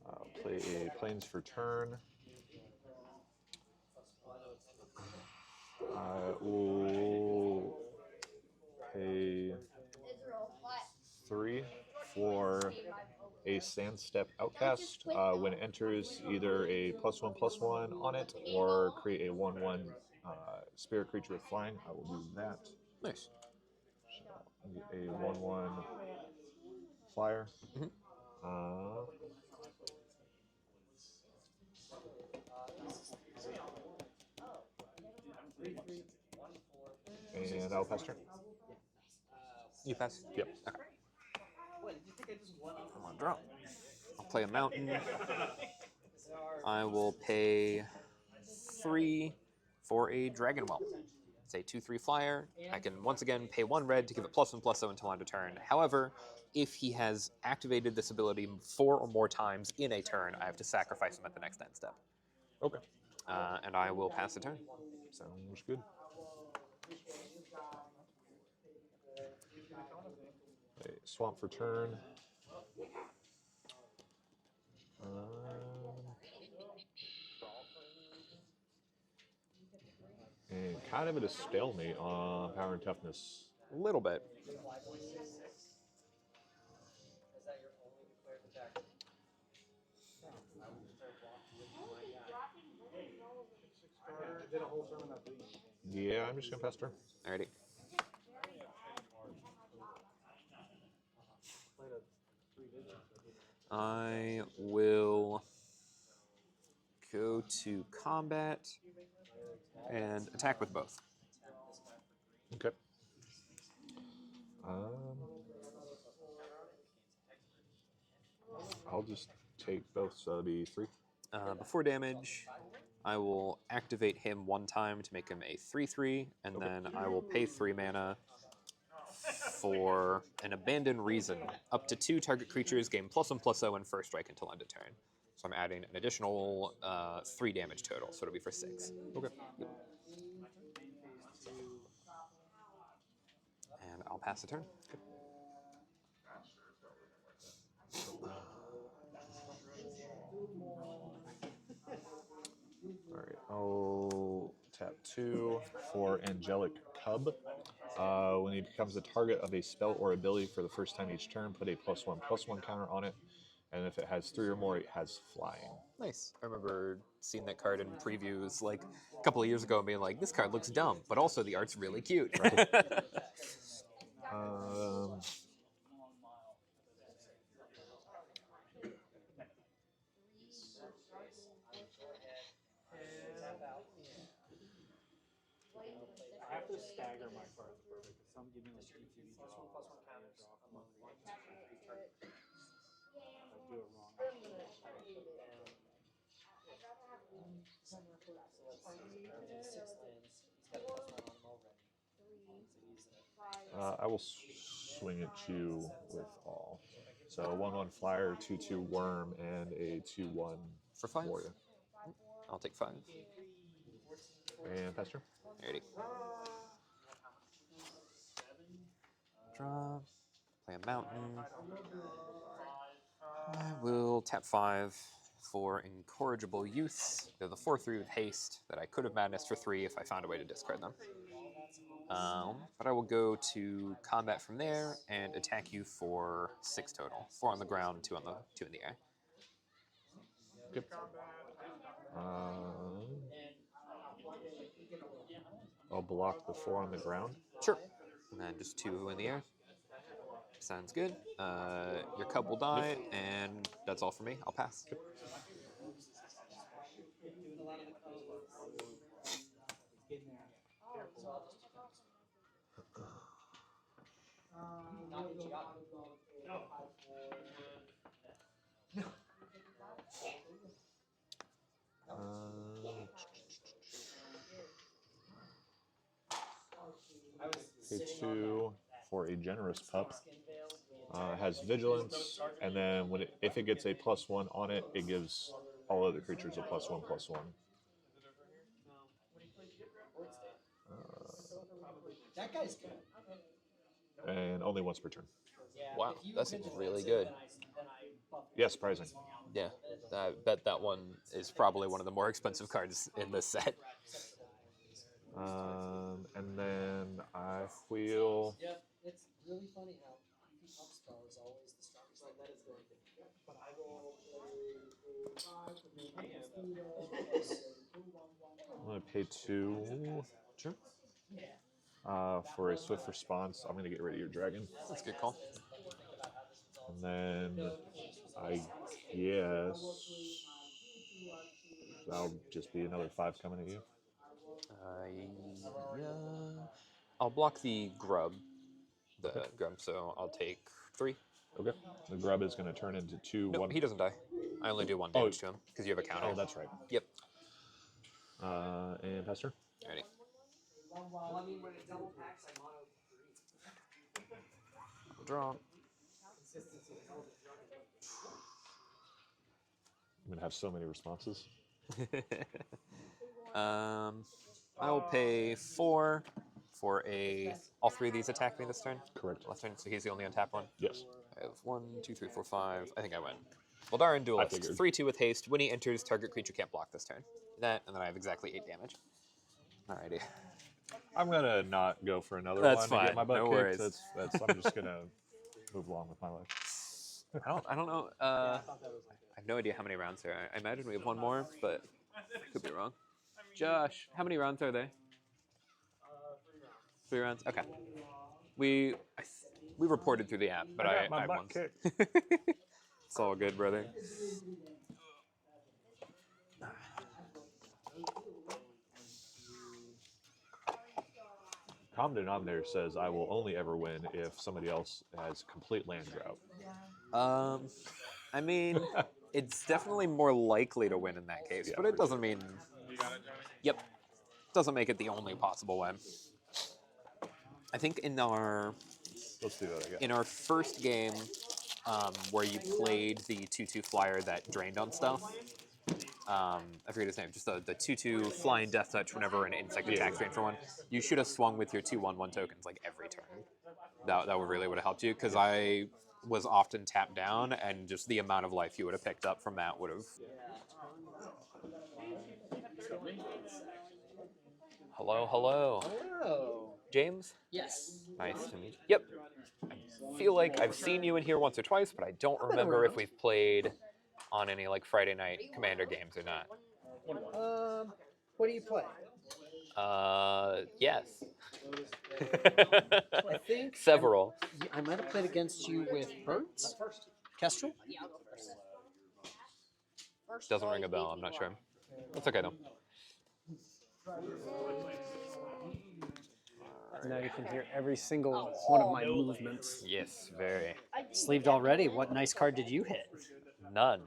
Speaker 5: I'll play a Plains for turn. I will pay 3 for a Sandstep Outcast. When it enters, either a +1/+1 on it or create a 1/1 spirit creature with flying. I will do that.
Speaker 1: Nice.
Speaker 5: So a 1/1 flyer.
Speaker 1: Mm-hmm.
Speaker 5: And I'll pass turn.
Speaker 1: You pass?
Speaker 5: Yep.
Speaker 1: Okay. I'm on draw. I'll play a mountain. I will pay 3 for a Dragon Whelp. It's a 2/3 flyer. I can once again pay 1 red to give it +1/+0 until end of turn. However, if he has activated this ability 4 or more times in a turn, I have to sacrifice him at the next end step.
Speaker 5: Okay.
Speaker 1: And I will pass the turn.
Speaker 5: Sounds good. A swamp for turn. And kind of at a stalemate on power and toughness.
Speaker 1: A little bit.
Speaker 5: Yeah, I'm just gonna pass turn.
Speaker 1: Alrighty. I will go to combat and attack with both.
Speaker 5: Okay. I'll just take both, so it'll be 3.
Speaker 1: Before damage, I will activate him 1 time to make him a 3/3, and then I will pay 3 mana for an Abandoned Reason. Up to 2 target creatures gain +1/+0 and first strike until end of turn. So I'm adding an additional 3 damage total, so it'll be for 6.
Speaker 5: Okay.
Speaker 1: And I'll pass the turn.
Speaker 5: Alright, I'll tap 2 for Angelic Cub. When he becomes the target of a spell or ability for the first time each turn, put a +1/+1 counter on it. And if it has 3 or more, it has flying.
Speaker 1: Nice. I remember seeing that card in previews like a couple of years ago and being like, this card looks dumb, but also the art's really cute.
Speaker 5: Right.
Speaker 6: I have to stagger my cards a bit because some give me like ETB draw, draw from a 1, 2, 3 target. If I do it wrong,
Speaker 5: I will swing at you with all. So 1/1 flyer, 2/2 worm, and a 2/1
Speaker 1: For 5?
Speaker 5: warrior.
Speaker 1: I'll take 5.
Speaker 5: And Pester.
Speaker 1: Alrighty. Draw. Play a mountain. I will tap 5 for Incorrigible Youth. They're the 4/3 with haste that I could have madnessed for 3 if I found a way to discard them. But I will go to combat from there and attack you for 6 total. 4 on the ground, 2 in the air.
Speaker 5: Good. I'll block the 4 on the ground.
Speaker 1: Sure. And then just 2 in the air. Sounds good. Your cub will die, and that's all for me. I'll pass.
Speaker 5: Pay 2 for a generous pup. Has vigilance, and then if it gets a +1 on it, it gives all other creatures a +1/+1.
Speaker 3: That guy's good.
Speaker 5: And only once per turn.
Speaker 1: Wow, that seems really good.
Speaker 5: Yeah, surprising.
Speaker 1: Yeah, I bet that one is probably one of the more expensive cards in this set.
Speaker 5: And then I wheel.
Speaker 3: Yeah, it's really funny how Eevee Upspell is always the strongest. Like that is going to be. But I will
Speaker 5: I'm going to pay 2.
Speaker 1: Sure.
Speaker 5: For a swift response. I'm going to get rid of your dragon.
Speaker 1: That's a good call.
Speaker 5: And then I guess that'll just be another 5 coming at you.
Speaker 1: Yeah. I'll block the grub. Grub, so I'll take 3.
Speaker 5: Okay. The grub is going to turn into 2.
Speaker 1: No,
Speaker 5: 1.
Speaker 1: he doesn't die. I only do 1 damage to him because you have a counter.
Speaker 5: Oh, that's right.
Speaker 1: Yep.
Speaker 5: And Pester.
Speaker 1: Alrighty.
Speaker 3: Well, I mean, when it double packs, I mono 3.
Speaker 1: Draw.
Speaker 5: I'm going to have so many responses.
Speaker 1: I will pay 4 for a. All 3 of these attack me this turn?
Speaker 5: Correct.
Speaker 1: Last turn, so he's the only untapped one?
Speaker 5: Yes.
Speaker 1: I have 1, 2, 3, 4, 5. I think I win. Voldaren Duelist. 3/2 with haste. When he enters, target creature can't block this turn. That, and then I have exactly 8 damage. Alrighty.
Speaker 5: I'm going to not go for another
Speaker 1: That's
Speaker 5: one
Speaker 1: fine.
Speaker 5: to get my butt
Speaker 1: No
Speaker 5: kicked.
Speaker 1: worries.
Speaker 5: I'm just going to move along with my life.
Speaker 1: I don't know. I have no idea how many rounds there are. I imagine we have 1 more, but I could be wrong. Josh, how many rounds are there? 3 rounds. Okay. We reported through the app, but I
Speaker 5: got my butt
Speaker 1: won.
Speaker 5: kicked.
Speaker 1: It's all good, brother.
Speaker 5: Common denominator says I will only ever win if somebody else has complete land drought.
Speaker 1: I mean, it's definitely more likely to win in that case,
Speaker 5: Yeah,
Speaker 1: but it
Speaker 5: for
Speaker 1: doesn't mean. Yep, doesn't make it the only possible win. I think in our
Speaker 5: Let's do that again.
Speaker 1: in our first game, where you played the 2/2 flyer that drained on stuff. I forget his name. Just the 2/2 flying death touch whenever an insect attacks drain for 1. You should have swung with your 2/1/1 tokens like every turn. That would really would have helped you because I was often tapped down, and just the amount of life you would have picked up from that would have. Hello, hello.
Speaker 3: Hello.
Speaker 1: James?
Speaker 3: Yes.
Speaker 1: Nice to meet you. Yep. I feel like I've seen you in here once or twice, but I don't remember if we've played on any like Friday night Commander games or not.
Speaker 3: What do you play?
Speaker 1: Yes.
Speaker 3: I think
Speaker 1: Several.
Speaker 3: I might have played against you with Birds? Kestrel?
Speaker 1: Doesn't ring a bell, I'm not sure. That's okay though.
Speaker 8: Now you can hear every single one of my movements.
Speaker 1: Yes, very.
Speaker 3: Sleeved already. What nice card did you hit?
Speaker 1: None.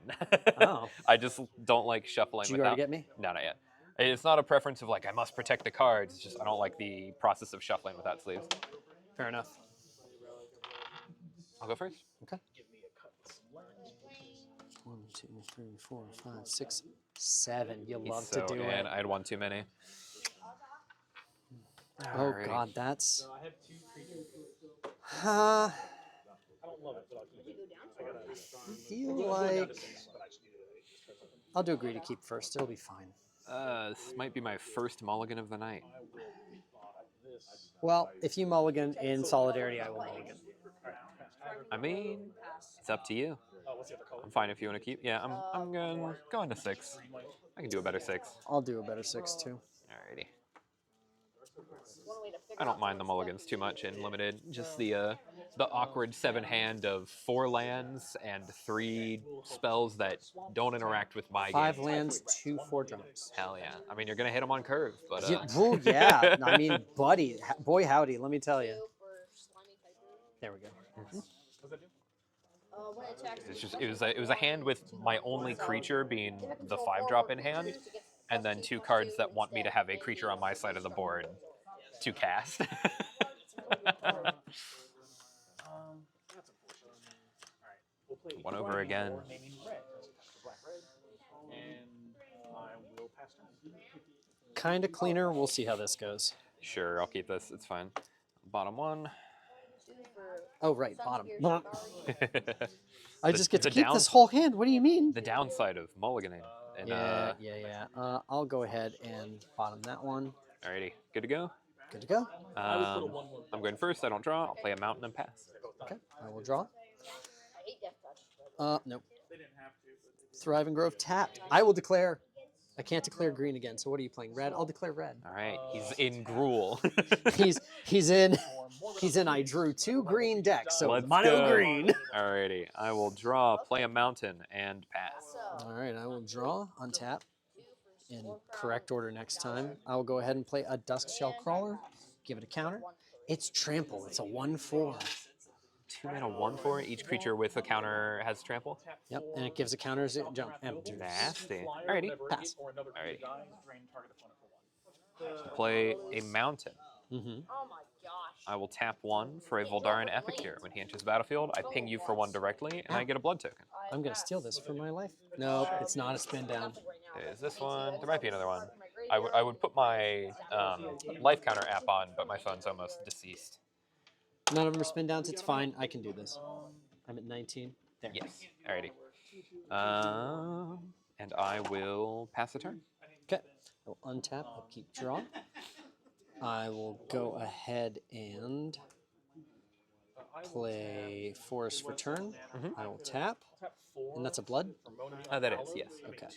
Speaker 3: Oh.
Speaker 1: I just don't like shuffling
Speaker 3: Did you
Speaker 1: without.
Speaker 3: already get me?
Speaker 1: No, not yet. It's not a preference of like I must protect the cards. It's just I don't like the process of shuffling without sleeves.
Speaker 3: Fair enough.
Speaker 1: I'll go first.
Speaker 3: Okay. 1, 2, 3, 4, 5, 6, 7. You love to do
Speaker 1: and
Speaker 3: it.
Speaker 1: I had 1 too many.
Speaker 9: Oh
Speaker 1: Alrighty.
Speaker 9: God, that's.
Speaker 7: So I have 2 creatures.
Speaker 9: Uh,
Speaker 7: I don't love it, but I'll keep it. I gotta
Speaker 9: feel
Speaker 7: go down
Speaker 9: like
Speaker 7: to 6, but I just need it.
Speaker 9: I'll do agree to keep first. It'll be fine.
Speaker 1: This might be my first mulligan of the night.
Speaker 7: I will buy this.
Speaker 9: Well, if you mulligan in solidarity, I will mulligan.
Speaker 1: I mean, it's up to you.
Speaker 7: What's the other color?
Speaker 1: I'm fine if you want to keep. Yeah, I'm going to 6. I can do a better 6.
Speaker 9: I'll do a better 6 too.
Speaker 1: Alrighty.
Speaker 4: One way to figure
Speaker 1: I don't
Speaker 4: out
Speaker 1: mind the
Speaker 4: some
Speaker 1: mulligans
Speaker 4: stuff
Speaker 1: too much in limited. Just the awkward 7-hand of 4 lands and 3 spells that don't interact with my
Speaker 9: 5
Speaker 1: game.
Speaker 9: lands, 2 4-drops.
Speaker 1: Hell yeah! I mean, you're gonna hit them on curve, but
Speaker 9: Yeah, ooh, yeah. I mean, buddy, boy howdy, let me tell you.
Speaker 4: two for slimy type move.
Speaker 9: There we go.
Speaker 4: When it attacks
Speaker 1: it's
Speaker 4: you,
Speaker 1: just it was a hand with my only creature being the 5-drop in hand, and then 2 cards that want me to have a creature on my side of the board to cast.
Speaker 7: That's unfortunate. Alright. We'll play
Speaker 1: 1 over again.
Speaker 7: or naming red. Black red. And I will pass turn.
Speaker 9: Kind of cleaner. We'll see how this goes.
Speaker 1: Sure, I'll keep this. It's fine. Bottom 1.
Speaker 4: two for
Speaker 9: Oh, right,
Speaker 4: Sun
Speaker 9: bottom.
Speaker 4: Pierce Guardian.
Speaker 9: I just get to
Speaker 1: the
Speaker 9: keep
Speaker 1: down-
Speaker 9: this whole hand. What do you mean?
Speaker 1: The downside of mulliganing. And,
Speaker 9: Yeah. I'll go ahead and bottom that one.
Speaker 1: Alrighty, good to go.
Speaker 9: Good to go.
Speaker 1: I'm going first. I don't draw. I'll play a mountain and pass.
Speaker 9: Okay, I will draw.
Speaker 4: I hate Death Touch.
Speaker 9: Nope. Thriving Grove tapped. I will declare. I can't declare green again. So what are you playing? Red. I'll declare red.
Speaker 1: All right, he's in Gruul.
Speaker 9: He's in. I drew 2 green decks, so
Speaker 1: Let's
Speaker 9: mono
Speaker 1: go.
Speaker 9: green.
Speaker 1: Alrighty, I will draw, play a mountain, and pass.
Speaker 4: So,
Speaker 9: All right, I will draw, untap,
Speaker 4: 2 for
Speaker 9: in
Speaker 4: Stormcrown.
Speaker 9: correct order next time. I will go ahead and play a Duskshell Crawler. Give it a counter. It's trample. It's a 1/4.
Speaker 1: 2 mana 1/4. Each creature with a counter has trample.
Speaker 9: Yep, and it gives a counter as it jump.
Speaker 1: Nasty. Alrighty,
Speaker 9: Pass.
Speaker 1: Alrighty. Play a mountain.
Speaker 9: Mm-hmm.
Speaker 4: Oh my gosh.
Speaker 1: I will tap 1 for a Voldaren Epicure. When he enters the battlefield, I ping you for 1 directly, and I get a blood token.
Speaker 9: I'm gonna steal this for my life. Nope, it's not a spin down.
Speaker 1: Is this one? There might be another one. I would put my life counter app on, but my phone's almost deceased.
Speaker 9: None of them are spin downs. It's fine. I can do this. I'm at 19. There.
Speaker 1: Yes. Alrighty. And I will pass the turn.
Speaker 9: Okay. I will untap. I'll keep draw. I will go ahead and play Forest for turn. I will tap. And that's a blood?
Speaker 1: That is, yes.
Speaker 9: Okay.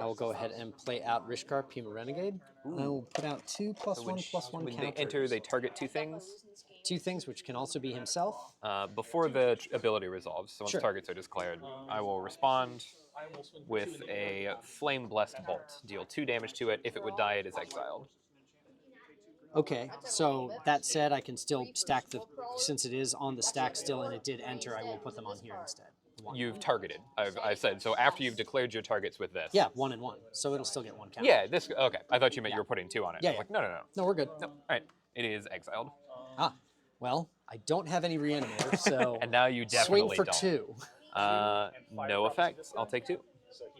Speaker 9: I will go ahead and play out Rishkar, Pima Renegade. And I will put out 2 +1/+1
Speaker 1: When they
Speaker 9: counters.
Speaker 1: enter, they target 2 things.
Speaker 9: 2 things, which can also be himself.
Speaker 1: Before the ability resolves, so once
Speaker 9: Sure.
Speaker 1: targets are declared, I will respond with a Flame Blessed Bolt. Deal 2 damage to it. If it would die, it is exiled.
Speaker 9: Okay, so that said, I can still stack the, since it is on the stack still and it did enter, I will put them on here instead.
Speaker 1: You've targeted. I've said so. After you've declared your targets with this.
Speaker 9: Yeah, 1 and 1, so it'll still get 1 count.
Speaker 1: Yeah. This. Okay. I thought you meant you were putting 2 on it.
Speaker 9: Yeah,
Speaker 1: I was like, no.
Speaker 9: No, we're good.
Speaker 1: No. All right. It is exiled.
Speaker 9: Ah, well, I don't have any reanimator, so
Speaker 1: And now you definitely
Speaker 9: swing for
Speaker 1: don't.
Speaker 9: 2.
Speaker 1: No effects. I'll take 2.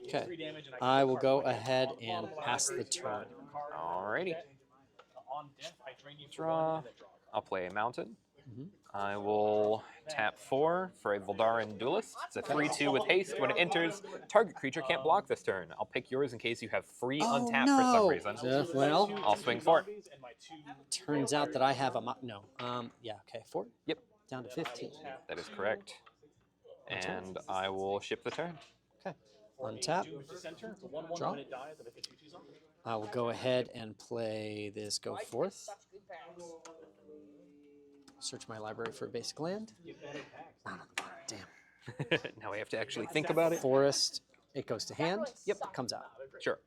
Speaker 9: Okay, I will go ahead and pass the turn.
Speaker 1: Alrighty. Draw. I'll play a mountain. I will tap 4 for a Voldaren Duelist. It's a 3/2 with haste. When it enters, target creature can't block this turn. I'll pick yours in case you have free untap for some reason.
Speaker 9: Well,
Speaker 1: I'll swing for it.
Speaker 9: turns out that I have a no. Yeah. Okay. 4.
Speaker 1: Yep,
Speaker 9: Down to 15.
Speaker 1: that is correct. And I will ship the turn.
Speaker 9: Okay. Untap. Draw. I will go ahead and play this. Go forth. Search my library for a basic land. Not on the bottom. Damn.
Speaker 1: Now we have to actually think about it.
Speaker 9: Forest. It goes to hand. Yep. Comes out.
Speaker 1: Sure.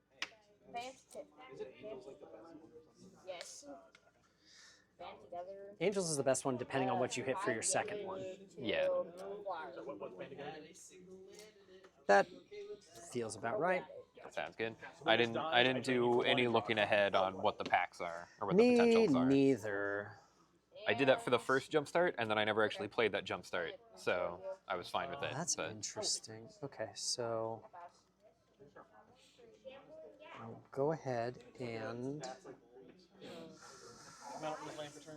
Speaker 4: Yes. Band together.
Speaker 9: Angels is the best one, depending on what you hit for your second one.
Speaker 1: Yeah.
Speaker 9: That feels about right.
Speaker 1: That sounds good. I didn't do any looking ahead on what the packs are or what the
Speaker 9: Me
Speaker 1: potentials are.
Speaker 9: neither.
Speaker 1: I did that for the first Jumpstart, and then I never actually played that Jumpstart, so I was fine with it.
Speaker 9: That's
Speaker 1: but
Speaker 9: interesting. Okay, so I'll go ahead and
Speaker 6: Mountain's land for turn.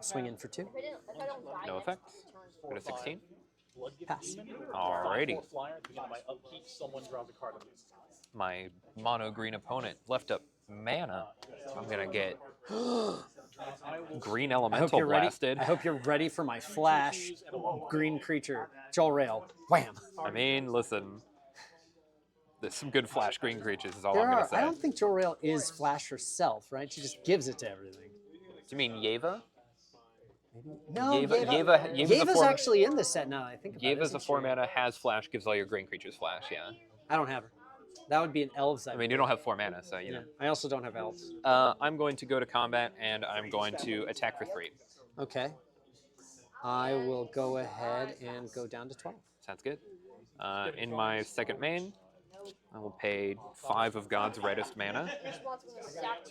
Speaker 9: Swing in for 2.
Speaker 4: If I don't die
Speaker 1: No
Speaker 4: next
Speaker 1: effects.
Speaker 4: turn,
Speaker 1: Go to 16.
Speaker 6: Blood Gift
Speaker 9: Pass.
Speaker 6: Demon.
Speaker 1: Alrighty.
Speaker 6: 5/4 flyer. At the beginning of my upkeep, someone draws a card on this.
Speaker 1: My mono green opponent left up mana. I'm gonna get green
Speaker 9: I hope
Speaker 1: elemental
Speaker 9: you're ready.
Speaker 1: blasted.
Speaker 9: I hope you're ready for my flash green creature. Joel Rail. Wham.
Speaker 1: I mean, listen. There's some good flash green creatures. Is all
Speaker 9: There
Speaker 1: I'm gonna
Speaker 9: are.
Speaker 1: say.
Speaker 9: I don't think Joel Rail is flash herself, right? She just gives it to everything.
Speaker 1: Do you mean Yeva?
Speaker 9: No,
Speaker 1: Yeva's a
Speaker 9: Yeva's
Speaker 1: four-
Speaker 9: actually in this set now. I think about it.
Speaker 1: Yeva's a
Speaker 9: isn't she?
Speaker 1: 4 mana, has flash, gives all your green creatures flash. Yeah.
Speaker 9: I don't have her. That would be an elves.
Speaker 1: I mean, you don't have 4 mana, so you know.
Speaker 9: I also don't have elves.
Speaker 1: I'm going to go to combat, and I'm going to attack for 3.
Speaker 9: Okay. I will go ahead and go down to 12.
Speaker 1: Sounds good. In my second main, I will pay 5 of God's reddest mana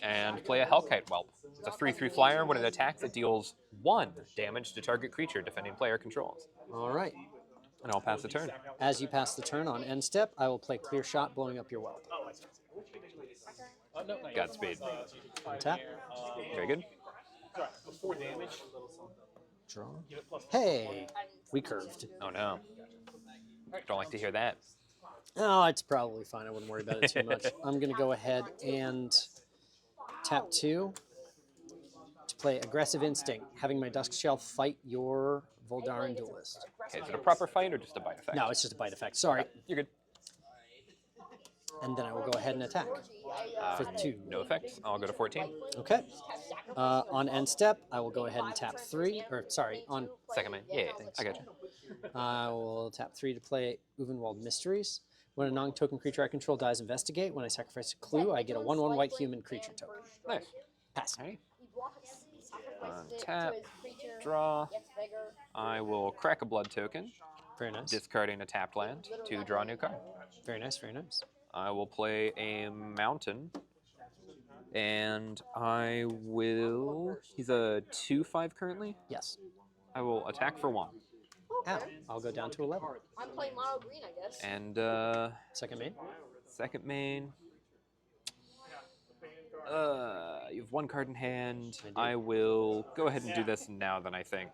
Speaker 1: and play a Hellkite Whelp. It's a 3/3 flyer. When it attacks, it deals 1 damage to target creature defending player controls.
Speaker 9: All right.
Speaker 1: And I'll pass the turn.
Speaker 9: As you pass the turn on end step, I will play Clear Shot, blowing up your whelp.
Speaker 6: No, not yet.
Speaker 1: Godspeed.
Speaker 9: Tap.
Speaker 1: Very good.
Speaker 6: Sorry, before damage.
Speaker 9: Draw. Hey, we curved.
Speaker 1: Oh no. Don't like to hear that.
Speaker 9: Oh, it's probably fine. I wouldn't worry about it too much. I'm going to go ahead and tap 2 to play Aggressive Instinct, having my Dusk Shell fight your Voldaran Duelist.
Speaker 1: Okay, is it a proper fight or just a bite effect?
Speaker 9: No, it's just a bite effect. Sorry.
Speaker 1: You're good.
Speaker 9: And then I will go ahead and attack for 2.
Speaker 1: No effects. I'll go to 14.
Speaker 9: Okay. On end step, I will go ahead and tap 3. Or, sorry, on
Speaker 1: Second main. Yeah, I got you.
Speaker 9: I will tap 3 to play Uvenwald Mysteries. When a non-token creature I control dies, investigate. When I sacrifice a clue, I get a 1/1 white human creature token.
Speaker 1: Nice.
Speaker 9: Pass.
Speaker 1: Alright. Tap. Draw. I will crack a blood token,
Speaker 9: Very nice.
Speaker 1: discarding a tapped land to draw a new card.
Speaker 9: Very nice, very nice.
Speaker 1: I will play a mountain, and I will. He's a 2/5 currently.
Speaker 9: Yes.
Speaker 1: I will attack for 1.
Speaker 9: Ow. I'll go down to 11.
Speaker 4: I'm playing mono green, I guess.
Speaker 1: And
Speaker 9: Second main.
Speaker 1: second main. You have 1 card in hand. I will go ahead and do this now. Then I think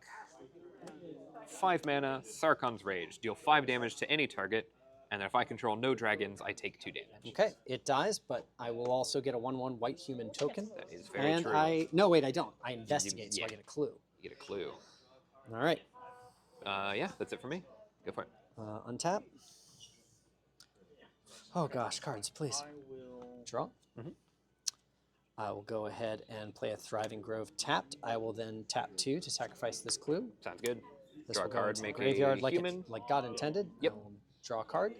Speaker 1: 5 mana, Sarkon's Rage. Deal 5 damage to any target, and then if I control no dragons, I take 2 damage.
Speaker 9: Okay, it dies, but I will also get a 1/1 white human token.
Speaker 1: That is very
Speaker 9: and
Speaker 1: true.
Speaker 9: no, wait, I don't. I investigate, so I
Speaker 1: yeah.
Speaker 9: get a clue.
Speaker 1: You get a clue.
Speaker 9: All right.
Speaker 1: Yeah, that's it for me. Go for it.
Speaker 9: Untap. Oh gosh, cards, please. Draw.
Speaker 1: Mhm.
Speaker 9: I will go ahead and play a Thriving Grove tapped. I will then tap 2 to sacrifice this clue.
Speaker 1: Sounds good.
Speaker 9: This
Speaker 1: Draw
Speaker 9: will
Speaker 1: a
Speaker 9: go
Speaker 1: card,
Speaker 9: into the
Speaker 1: make
Speaker 9: graveyard
Speaker 1: a
Speaker 9: like
Speaker 1: human.
Speaker 9: like God intended.
Speaker 1: Yep.
Speaker 9: I will draw a card,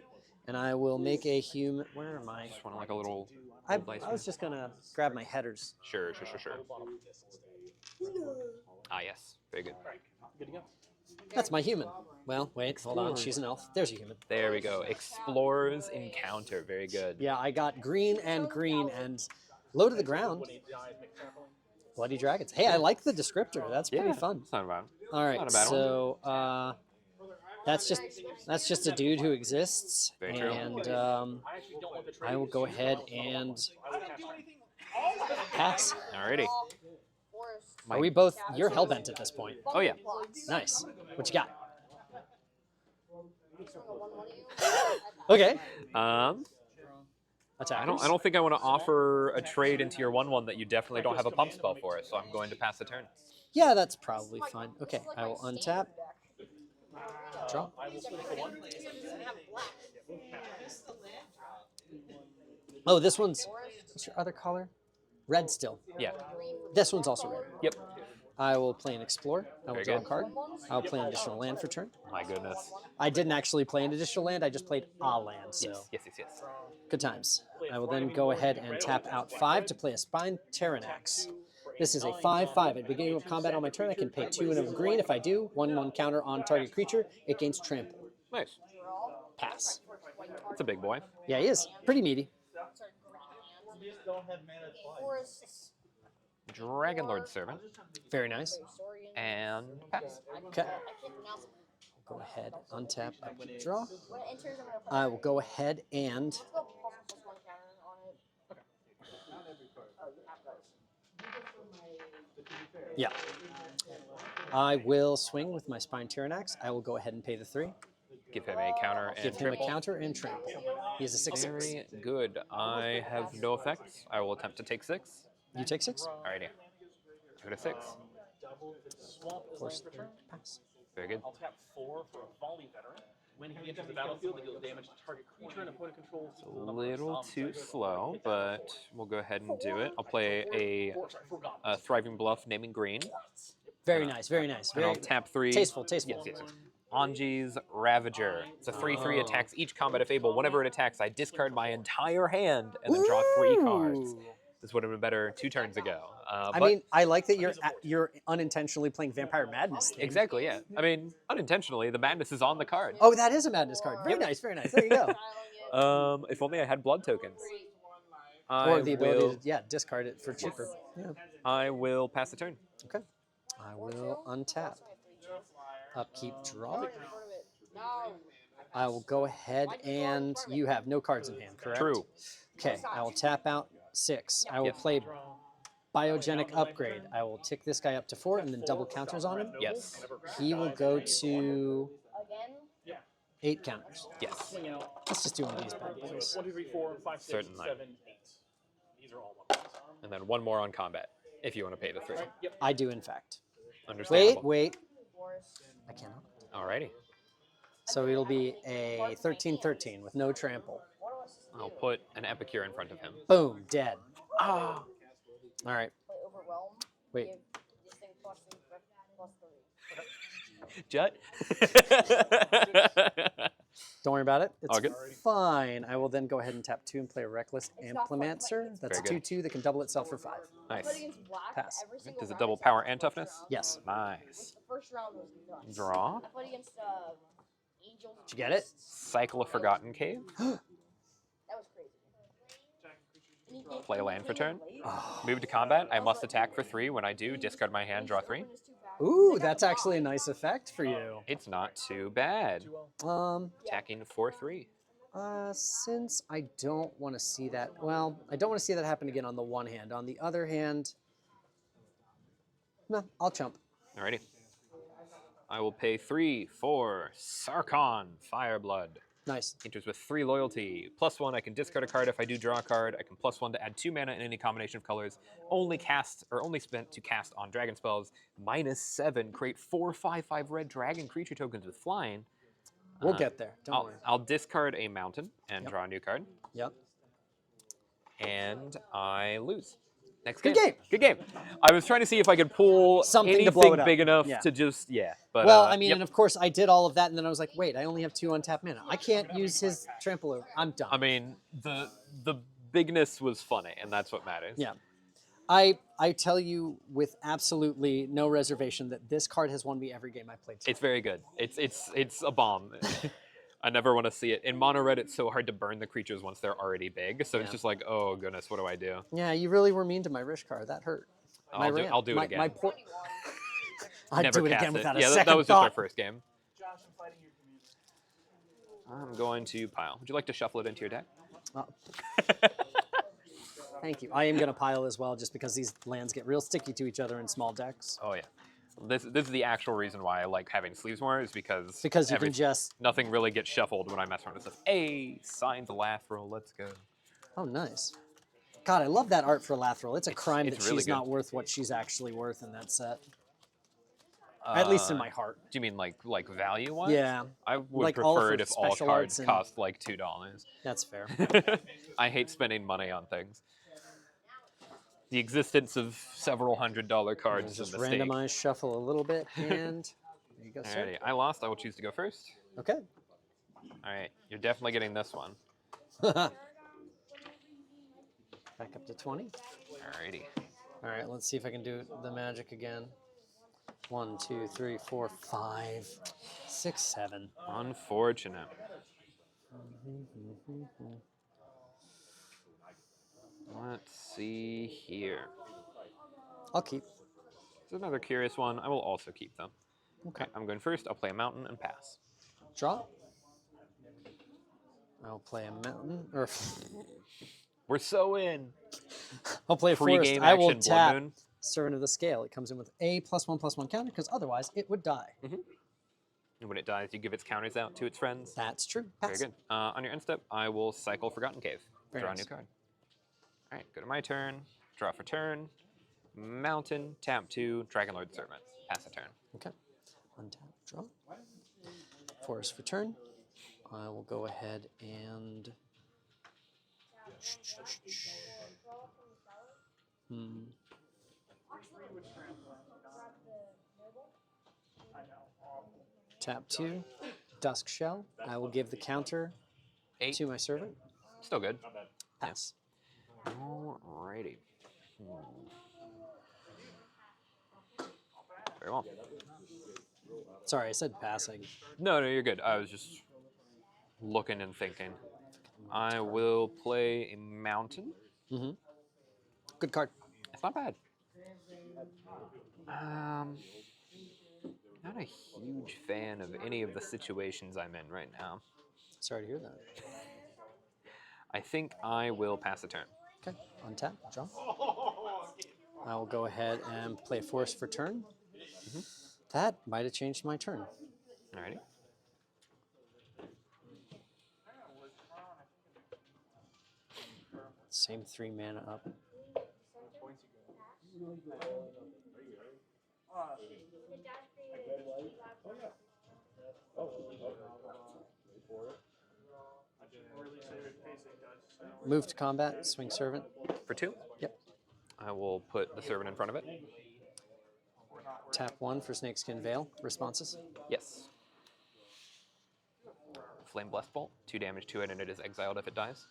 Speaker 9: and I will make a human. Where am I?
Speaker 1: Just want like a little.
Speaker 9: I
Speaker 1: dice
Speaker 9: was just gonna grab my headers.
Speaker 1: Sure. Ah, yes. Very good.
Speaker 6: Good to go.
Speaker 9: That's my human. Well, wait, hold on. She's an elf. There's a human.
Speaker 1: There we go. Explorer's Encounter. Very good.
Speaker 9: Yeah, I got green and low to the ground.
Speaker 6: When he dies, make trampoline.
Speaker 9: Bloody dragons. Hey, I like the descriptor. That's pretty fun.
Speaker 1: It's not bad.
Speaker 9: All right,
Speaker 1: not a bad one.
Speaker 9: so that's just a dude who exists,
Speaker 1: Very true.
Speaker 9: and
Speaker 6: I actually don't want the trade.
Speaker 9: I will go ahead and pass.
Speaker 1: Alrighty.
Speaker 9: Are we both? You're hellbent at this point.
Speaker 1: Oh yeah.
Speaker 9: Nice. What you got? Okay. Attackers.
Speaker 1: I don't think I want to offer a trade into your 1/1 that you definitely don't have a pump spell for it, so I'm going to pass the turn.
Speaker 9: Yeah, that's probably fine. Okay, I will untap. Draw.
Speaker 6: I will swing for 1.
Speaker 9: Oh, this one's. What's your other color? Red still.
Speaker 1: Yeah.
Speaker 9: This one's also red.
Speaker 1: Yep.
Speaker 9: I will play an Explorer. I will
Speaker 1: Very
Speaker 9: draw a
Speaker 1: good.
Speaker 9: card. I will play an additional land for turn.
Speaker 1: My goodness.
Speaker 9: I didn't actually play an additional land. I just played a land, so
Speaker 1: Yes.
Speaker 9: good times. I will then go ahead and tap out 5 to play a Spine Terranax. This is a 5/5. At the beginning of combat on my turn, I can pay 2 and a green. If I do, 1/1 counter on target creature. It gains trample.
Speaker 1: Nice.
Speaker 9: Pass.
Speaker 1: That's a big boy.
Speaker 9: Yeah, he is. Pretty meaty.
Speaker 1: Dragon Lord Servant.
Speaker 9: Very nice.
Speaker 1: And pass.
Speaker 9: Okay. Go ahead, untap, upkeep, draw. I will go ahead and Yeah. I will swing with my Spine Tyrannax. I will go ahead and pay the 3.
Speaker 1: Give him a counter and
Speaker 9: Give him a
Speaker 1: trimple.
Speaker 9: counter and trample. He has a 6/6.
Speaker 1: Very good. I have no effects. I will attempt to take 6.
Speaker 9: You take 6?
Speaker 1: Alrighty. I got a 6.
Speaker 6: Swamp is
Speaker 9: Force
Speaker 6: last return.
Speaker 9: pass.
Speaker 1: Very good.
Speaker 6: I'll tap 4 for a volley veteran. When he enters the battlefield, he deals damage to target creature and opponent controls.
Speaker 1: A little too slow, but we'll go ahead and do it. I'll play a Thriving Bluff, naming green.
Speaker 9: Very nice, very nice.
Speaker 1: And
Speaker 9: Very
Speaker 1: I'll tap 3.
Speaker 9: tasteful, tasteful.
Speaker 1: Yes. Anji's Ravager. It's a 3/3 attacks each combat if able. Whenever it attacks, I discard my entire hand and then draw 3 cards.
Speaker 9: Ooh.
Speaker 1: This would have been better 2 turns ago.
Speaker 9: I mean, I like that you're unintentionally playing Vampire Madness. Theme.
Speaker 1: Exactly, yeah. I mean, unintentionally, the madness is on the card.
Speaker 9: Oh, that is a Madness card. Very nice, very nice. There you go.
Speaker 1: If only I had blood tokens.
Speaker 9: Or the ability to, discard it for cheaper. Yeah.
Speaker 1: I will pass the turn.
Speaker 9: Okay. I will untap. Upkeep, draw. I will go ahead and you have no cards in hand, correct?
Speaker 1: True.
Speaker 9: Okay, I will tap out 6. I will play Biogenic Upgrade. I will tick this guy up to 4 and then double counters on him.
Speaker 1: Yes.
Speaker 9: He will go to 8 counters.
Speaker 1: Yes.
Speaker 9: Let's just do one of these bad boys.
Speaker 6: 1, 2, 3, 4, 5, 6,
Speaker 1: Certainly.
Speaker 6: 7, 8. These are all 1.
Speaker 1: And then 1 more on combat, if you want to pay the 3.
Speaker 9: I do, in fact.
Speaker 1: Understandable.
Speaker 9: Wait. I cannot.
Speaker 1: Alrighty.
Speaker 9: So it'll be a 13/13 with no trample.
Speaker 1: I'll put an Epicure in front of him.
Speaker 9: Boom, dead.
Speaker 1: Ah.
Speaker 9: All right. Wait.
Speaker 1: Jut.
Speaker 9: Don't worry about it. It's
Speaker 1: All good.
Speaker 9: fine. I will then go ahead and tap 2 and play a Reckless Implemencer. That's
Speaker 1: Very
Speaker 9: a
Speaker 1: good.
Speaker 9: 2/2 that can double itself for 5.
Speaker 1: Nice.
Speaker 9: Pass.
Speaker 1: Does it double power and toughness?
Speaker 9: Yes.
Speaker 1: Nice.
Speaker 4: The first round was nuts.
Speaker 1: Draw.
Speaker 4: I played against Angels.
Speaker 9: Did you get it?
Speaker 1: Cycle of Forgotten Cave.
Speaker 4: That was crazy.
Speaker 1: Play a land for turn. Move to combat. I must attack for 3. When I do, discard my hand, draw 3.
Speaker 9: Ooh, that's actually a nice effect for you.
Speaker 1: It's not too bad. Attacking for 3.
Speaker 9: Since I don't want to see that, well, I don't want to see that happen again on the one hand. On the other hand, no, I'll chump.
Speaker 1: Alrighty. I will pay 3 for Sarkhan Fireblood.
Speaker 9: Nice.
Speaker 1: Enters with 3 loyalty. +1, I can discard a card if I do draw a card. I can +1 to add 2 mana in any combination of colors. Only spent to cast on dragon spells. -7, create 4 5/5 red dragon creature tokens with flying.
Speaker 9: We'll get there. Don't worry.
Speaker 1: I'll discard a mountain and draw a new card.
Speaker 9: Yep.
Speaker 1: And I lose. Next
Speaker 9: Good
Speaker 1: game.
Speaker 9: game.
Speaker 1: Good game. I was trying to see if I could pull
Speaker 9: Something to
Speaker 1: anything
Speaker 9: blow it up.
Speaker 1: big enough
Speaker 9: Yeah.
Speaker 1: to just, But,
Speaker 9: Well, I mean,
Speaker 1: yep.
Speaker 9: and of course, I did all of that, and then I was like, wait, I only have 2 untapped mana. I can't use his trample over. I'm done.
Speaker 1: I mean, the bigness was funny, and that's what matters.
Speaker 9: Yeah. I tell you with absolutely no reservation that this card has won me every game I played.
Speaker 1: It's very good. It's a bomb. I never want to see it. In mono red, it's so hard to burn the creatures once they're already big. So it's just like, oh goodness, what do I do?
Speaker 9: Yeah, you really were mean to my Rishkar. That hurt.
Speaker 1: I'll do it again.
Speaker 9: I'd
Speaker 1: Never
Speaker 9: do it
Speaker 1: cast
Speaker 9: again without a
Speaker 1: Yeah,
Speaker 9: second
Speaker 1: that was just our
Speaker 9: thought.
Speaker 1: first game. I'm going to pile. Would you like to shuffle it into your deck?
Speaker 9: Thank you. I am going to pile as well, just because these lands get real sticky to each other in small decks.
Speaker 1: Oh yeah. This is the actual reason why I like having sleeves more, is because
Speaker 9: You can just...
Speaker 1: nothing really gets shuffled when I mess around with stuff. Hey, Signs of Lathril, let's go.
Speaker 9: Oh, nice. God, I love that art for Lathril. It's a crime that
Speaker 1: really
Speaker 9: she's
Speaker 1: good.
Speaker 9: not worth what she's actually worth in that set. At least in my heart.
Speaker 1: Do you mean like value-wise?
Speaker 9: Yeah.
Speaker 1: I would
Speaker 9: Like all of
Speaker 1: prefer
Speaker 9: her
Speaker 1: it if all
Speaker 9: special
Speaker 1: cards
Speaker 9: arts and-
Speaker 1: cost like $2.
Speaker 9: That's fair.
Speaker 1: I hate spending money on things. The existence of several $100 cards is
Speaker 9: Just
Speaker 1: a mistake.
Speaker 9: randomize, shuffle a little bit, and there you go, sir.
Speaker 1: Alrighty, I lost. I will choose to go first.
Speaker 9: Okay.
Speaker 1: All right, you're definitely getting this one.
Speaker 9: Back up to 20.
Speaker 1: Alrighty.
Speaker 9: All right, let's see if I can do the magic again. 1, 2, 3, 4, 5, 6, 7.
Speaker 1: Unfortunate. Let's see here.
Speaker 9: I'll keep.
Speaker 1: This is another curious one. I will also keep them.
Speaker 9: Okay.
Speaker 1: I'm going first. I'll play a mountain and pass.
Speaker 9: Draw. I'll play a mountain, or
Speaker 1: We're so in.
Speaker 9: I'll play a forest.
Speaker 1: Pre-game
Speaker 9: I will
Speaker 1: action, Blood
Speaker 9: tap
Speaker 1: Moon.
Speaker 9: Servant of the Scale. It comes in with a +1/+1 counter because otherwise it would die.
Speaker 1: And when it dies, you give its counters out to its friends.
Speaker 9: That's true.
Speaker 1: Very
Speaker 9: Pass.
Speaker 1: good. On your end step, I will cycle Forgotten Cave.
Speaker 9: Very
Speaker 1: Draw
Speaker 9: nice.
Speaker 1: a new card. All right, go to my turn. Draw for turn. Mountain, tap 2, Dragonlord Servant. Pass a turn.
Speaker 9: Okay. Untap, draw. Forest for turn. I will go ahead and. Tap 2, Dusk Shell. I will give the counter
Speaker 1: 8.
Speaker 9: to my servant.
Speaker 1: Still good.
Speaker 9: Pass.
Speaker 1: Alrighty. Very well.
Speaker 9: Sorry, I said passing.
Speaker 1: No, you're good. I was just looking and thinking. I will play a mountain.
Speaker 9: Good card.
Speaker 1: It's not bad. Not a huge fan of any of the situations I'm in right now.
Speaker 9: Sorry to hear that.
Speaker 1: I think I will pass a turn.
Speaker 9: Okay, untap, draw. I will go ahead and play a Forest for turn. That might have changed my turn.
Speaker 1: Alrighty.
Speaker 9: Same 3 mana up. Move to combat, swing servant.
Speaker 1: For 2?
Speaker 9: Yep.
Speaker 1: I will put the servant in front of it.
Speaker 9: Tap 1 for Snakeskin Veil. Responses?
Speaker 1: Yes. Flame Blessed Bolt, 2 damage to it, and it is exiled if it dies.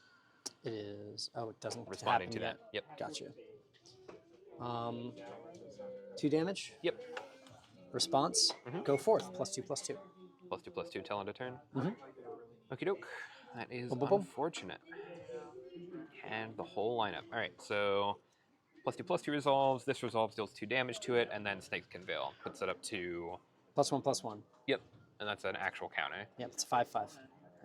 Speaker 9: It is. Oh, it doesn't
Speaker 1: Responding
Speaker 9: happen
Speaker 1: to
Speaker 9: yet.
Speaker 1: that. Yep.
Speaker 9: Gotcha. 2 damage.
Speaker 1: Yep.
Speaker 9: Response. Go forth. +2/+2.
Speaker 1: +2/+2 till end of turn. Okie doke. That is
Speaker 9: Boom, boom, boom.
Speaker 1: unfortunate. And the whole lineup. All right, so +2/+2 resolves. This resolves, deals 2 damage to it, and then Snakeskin Veil puts it up to.
Speaker 9: +1/+1.
Speaker 1: Yep, and that's an actual counter.
Speaker 9: Yep, it's 5/5.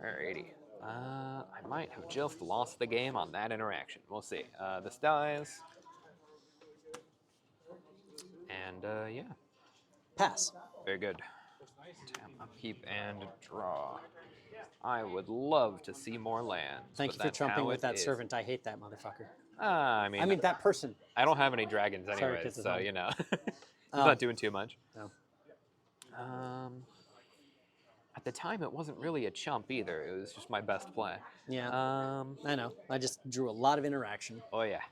Speaker 1: Alrighty. I might have just lost the game on that interaction. We'll see. This dies. And yeah,
Speaker 9: Pass.
Speaker 1: very good. Tap, upkeep, and draw. I would love to see more lands.
Speaker 9: Thank
Speaker 1: but
Speaker 9: you for
Speaker 1: that's
Speaker 9: trumping
Speaker 1: how
Speaker 9: with
Speaker 1: it
Speaker 9: that
Speaker 1: is.
Speaker 9: servant. I hate that motherfucker.
Speaker 1: I mean,
Speaker 9: that person.
Speaker 1: I don't have any dragons
Speaker 9: Sorry,
Speaker 1: anyways,
Speaker 9: kids at
Speaker 1: so
Speaker 9: home.
Speaker 1: you know, it's
Speaker 9: Oh.
Speaker 1: not doing too much.
Speaker 9: No.
Speaker 1: At the time, it wasn't really a chump either. It was just my best play.
Speaker 9: Yeah.
Speaker 1: I
Speaker 9: I know. I just drew a lot of interaction.
Speaker 1: Oh yeah,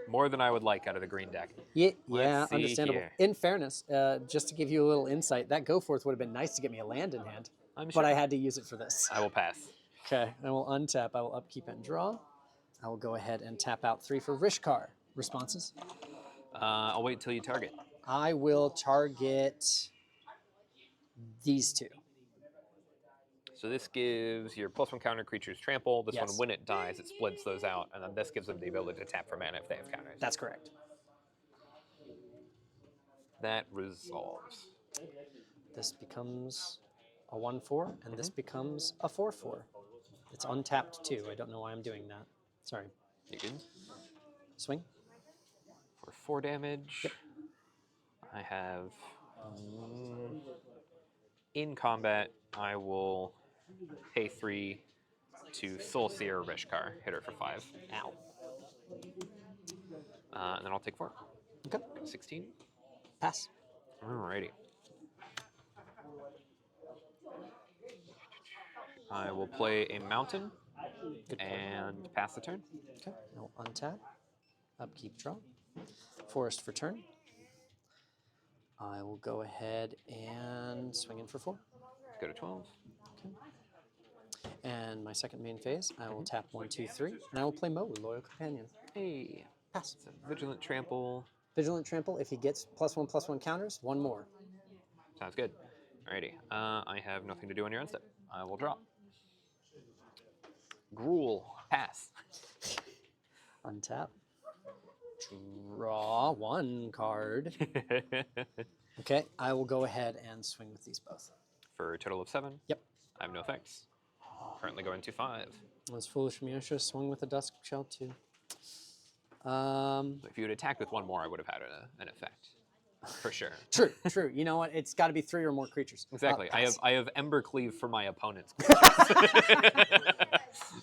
Speaker 1: more than I would like out of the green deck.
Speaker 9: Yeah,
Speaker 1: Let's see
Speaker 9: understandable.
Speaker 1: here.
Speaker 9: In fairness, just to give you a little insight, that go forth would have been nice to get me a land in hand,
Speaker 1: I'm
Speaker 9: but
Speaker 1: sure.
Speaker 9: I had to use it for this.
Speaker 1: I will pass.
Speaker 9: Okay, I will untap. I will upkeep and draw. I will go ahead and tap out 3 for Rishkar. Responses?
Speaker 1: I'll wait until you target.
Speaker 9: I will target these 2.
Speaker 1: So this gives your +1 counter creatures trample. This
Speaker 9: Yes.
Speaker 1: one, when it dies, it splits those out, and then this gives them the ability to tap for mana if they have counters.
Speaker 9: That's correct.
Speaker 1: That resolves.
Speaker 9: This becomes a 1/4, and this becomes a 4/4. It's untapped too. I don't know why I'm doing that. Sorry.
Speaker 1: You good?
Speaker 9: Swing.
Speaker 1: For 4 damage.
Speaker 9: Yep.
Speaker 1: I have in combat. I will pay 3 to Soul Seer Rishkar. Hit her for 5.
Speaker 9: Ow.
Speaker 1: And then I'll take 4.
Speaker 9: Okay.
Speaker 1: 16.
Speaker 9: Pass.
Speaker 1: Alrighty. I will play a mountain
Speaker 9: Good card.
Speaker 1: and pass the turn.
Speaker 9: Okay. I will untap. Upkeep, draw. Forest for turn. I will go ahead and swing in for 4.
Speaker 1: Go to 12.
Speaker 9: And my second main phase, I will tap 1, 2, 3, and I will play Mo, Loyal Companion.
Speaker 1: Hey.
Speaker 9: Pass.
Speaker 1: So Vigilant Trample.
Speaker 9: Vigilant Trample, if he gets +1/+1 counters, 1 more.
Speaker 1: Sounds good. Alrighty. I have nothing to do on your end step. I will drop. Gruul. Pass.
Speaker 9: Untap. Draw 1 card. Okay, I will go ahead and swing with these both.
Speaker 1: For a total of 7.
Speaker 9: Yep.
Speaker 1: I have no effects. Currently going to 5.
Speaker 9: That's foolish of me. I should have swung with a Dusk Shell too.
Speaker 1: If you had attacked with one more, I would have had an effect. For sure.
Speaker 9: True, true. You know what? It's got to be 3 or more creatures.
Speaker 1: Exactly.
Speaker 9: Pass.
Speaker 1: I have Ember Cleave for my opponents.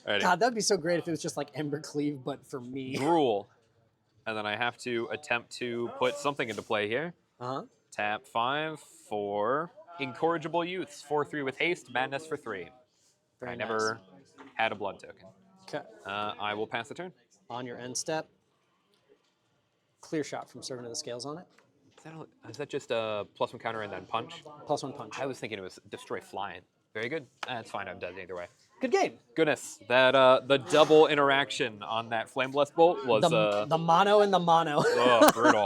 Speaker 9: God, that'd be so great if it was just like Ember Cleave, but for me.
Speaker 1: Drool. And then I have to attempt to put something into play here.
Speaker 9: Uh-huh.
Speaker 1: Tap 5 for Incorrigible Youths. 4/3 with haste, madness for 3.
Speaker 9: Very
Speaker 1: I
Speaker 9: nice.
Speaker 1: never had a blood token.
Speaker 9: Okay.
Speaker 1: I will pass the turn.
Speaker 9: On your end step, clear shot from Servant of the Scales on it.
Speaker 1: Is that just a +1 counter and then punch?
Speaker 9: +1 punch.
Speaker 1: I was thinking it was destroy flying. Very good. That's fine. I'm dead either way.
Speaker 9: Good game.
Speaker 1: Goodness, that the double interaction on that Flame Blessed Bolt was
Speaker 9: The mono and the mono.
Speaker 1: oh, brutal.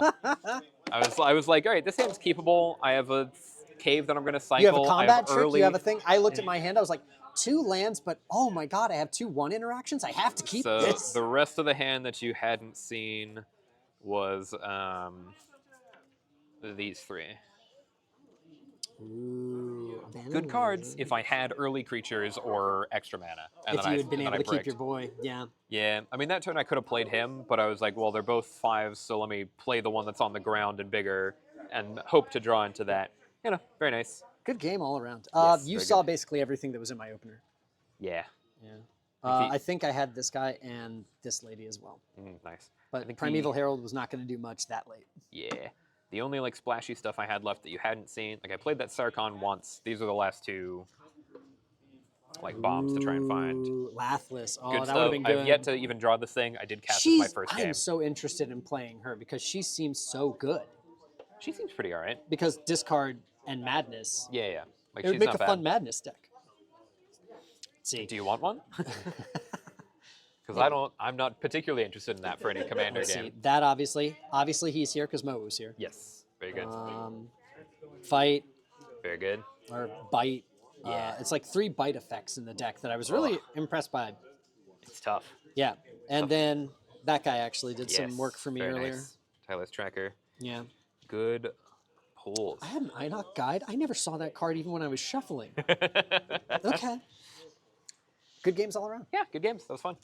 Speaker 1: I was like, all right, this hand's keepable. I have a cave that I'm going to cycle.
Speaker 9: You have a combat trick.
Speaker 1: Early.
Speaker 9: You have a thing. I looked at my hand. I was like, 2 lands, but oh my god, I have 2 1 interactions. I have to keep
Speaker 1: So
Speaker 9: this.
Speaker 1: the rest of the hand that you hadn't seen was these 3.
Speaker 9: Ooh,
Speaker 1: Good cards if I had early creatures or extra mana. And
Speaker 9: If
Speaker 1: then
Speaker 9: you had been
Speaker 1: and
Speaker 9: able
Speaker 1: then
Speaker 9: to
Speaker 1: I
Speaker 9: keep your boy, yeah.
Speaker 1: Yeah, I mean, that turn I could have played him, but I was like, well, they're both 5s, so let me play the one that's on the ground and bigger and hope to draw into that. You know, very nice.
Speaker 9: Good game all around.
Speaker 1: Yes,
Speaker 9: you
Speaker 1: very
Speaker 9: saw
Speaker 1: good.
Speaker 9: basically everything that was in my opener.
Speaker 1: Yeah.
Speaker 9: Yeah. I think I had this guy and this lady as well.
Speaker 1: Nice.
Speaker 9: But
Speaker 1: think
Speaker 9: Primeval Herald was not going to do much that late.
Speaker 1: Yeah. The only like splashy stuff I had left that you hadn't seen, like I played that Sarkon once. These are the last 2 like bombs to try and find.
Speaker 9: Ooh, Lathless. Oh,
Speaker 1: Good
Speaker 9: that
Speaker 1: stuff.
Speaker 9: would have been good.
Speaker 1: I've yet to even draw this thing. I did cast this my first game.
Speaker 9: I'm so interested in playing her because she seems so good.
Speaker 1: She seems pretty alright.
Speaker 9: Because discard and madness.
Speaker 1: Yeah, yeah. Like,
Speaker 9: It would
Speaker 1: she's
Speaker 9: make
Speaker 1: not
Speaker 9: a
Speaker 1: bad.
Speaker 9: fun madness deck. Let's see.
Speaker 1: Do you want one? Because I'm not particularly interested in that for any commander
Speaker 9: Let's
Speaker 1: game.
Speaker 9: see. That obviously he's here because Mo'u's here.
Speaker 1: Yes, very good.
Speaker 9: Fight
Speaker 1: Very good.
Speaker 9: or bite.
Speaker 1: Yeah.
Speaker 9: It's like 3 bite effects in the deck that I was really impressed by.
Speaker 1: It's tough.
Speaker 9: Yeah, and then that guy actually did
Speaker 1: Yes,
Speaker 9: some work for me
Speaker 1: very
Speaker 9: earlier.
Speaker 1: Nice. Tyler's Tracker.
Speaker 9: Yeah.
Speaker 1: Good pulls.
Speaker 9: I had an Inoc Guide. I never saw that card even when I was shuffling. Okay. Good games all around.
Speaker 1: Yeah, good games. That was fun.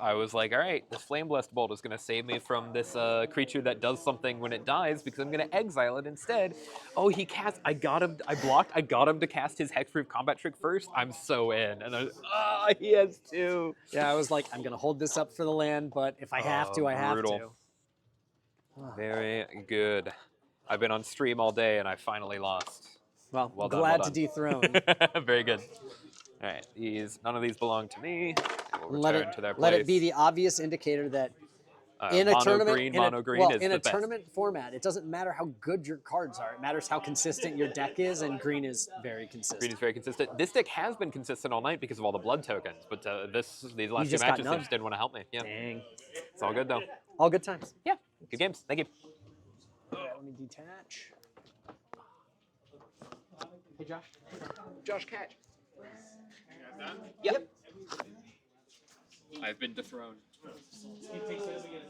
Speaker 1: I was like, all right, this Flame Blessed Bolt is going to save me from this creature that does something when it dies because I'm going to exile it instead. Oh, he cast. I got him to cast his Hexproof Combat Trick first. I'm so in. And I was, he has 2.
Speaker 9: Yeah, I was like, I'm gonna hold this up for the land, but if I have to, I have
Speaker 1: brutal.
Speaker 9: to.
Speaker 1: Very good. I've been on stream all day and I finally lost.
Speaker 9: Well,
Speaker 1: Well done,
Speaker 9: glad
Speaker 1: well
Speaker 9: to
Speaker 1: done.
Speaker 9: dethrone.
Speaker 1: Very good. All right, none of these belong to me. They will
Speaker 9: let
Speaker 1: return
Speaker 9: it
Speaker 1: to their place.
Speaker 9: let it be the obvious indicator that in a
Speaker 1: mono
Speaker 9: tournament,
Speaker 1: green,
Speaker 9: in
Speaker 1: mono
Speaker 9: a,
Speaker 1: green
Speaker 9: well,
Speaker 1: is
Speaker 9: in
Speaker 1: the
Speaker 9: a
Speaker 1: best.
Speaker 9: tournament format, it doesn't matter how good your cards are. It matters how consistent your deck is, and green is very consistent.
Speaker 1: Green is very consistent. This deck has been consistent all night because of all the blood tokens, but these last 2
Speaker 9: just got
Speaker 1: matches they
Speaker 9: none.
Speaker 1: just didn't want to help me. Yeah,
Speaker 9: Dang.
Speaker 1: it's all good though.
Speaker 9: All good times.
Speaker 1: Yeah, good games. Thank you.
Speaker 9: Let me detach.
Speaker 7: Hey, Josh.
Speaker 1: Josh Catch.
Speaker 9: Yep.
Speaker 1: I've been dethroned.
Speaker 7: He takes it again.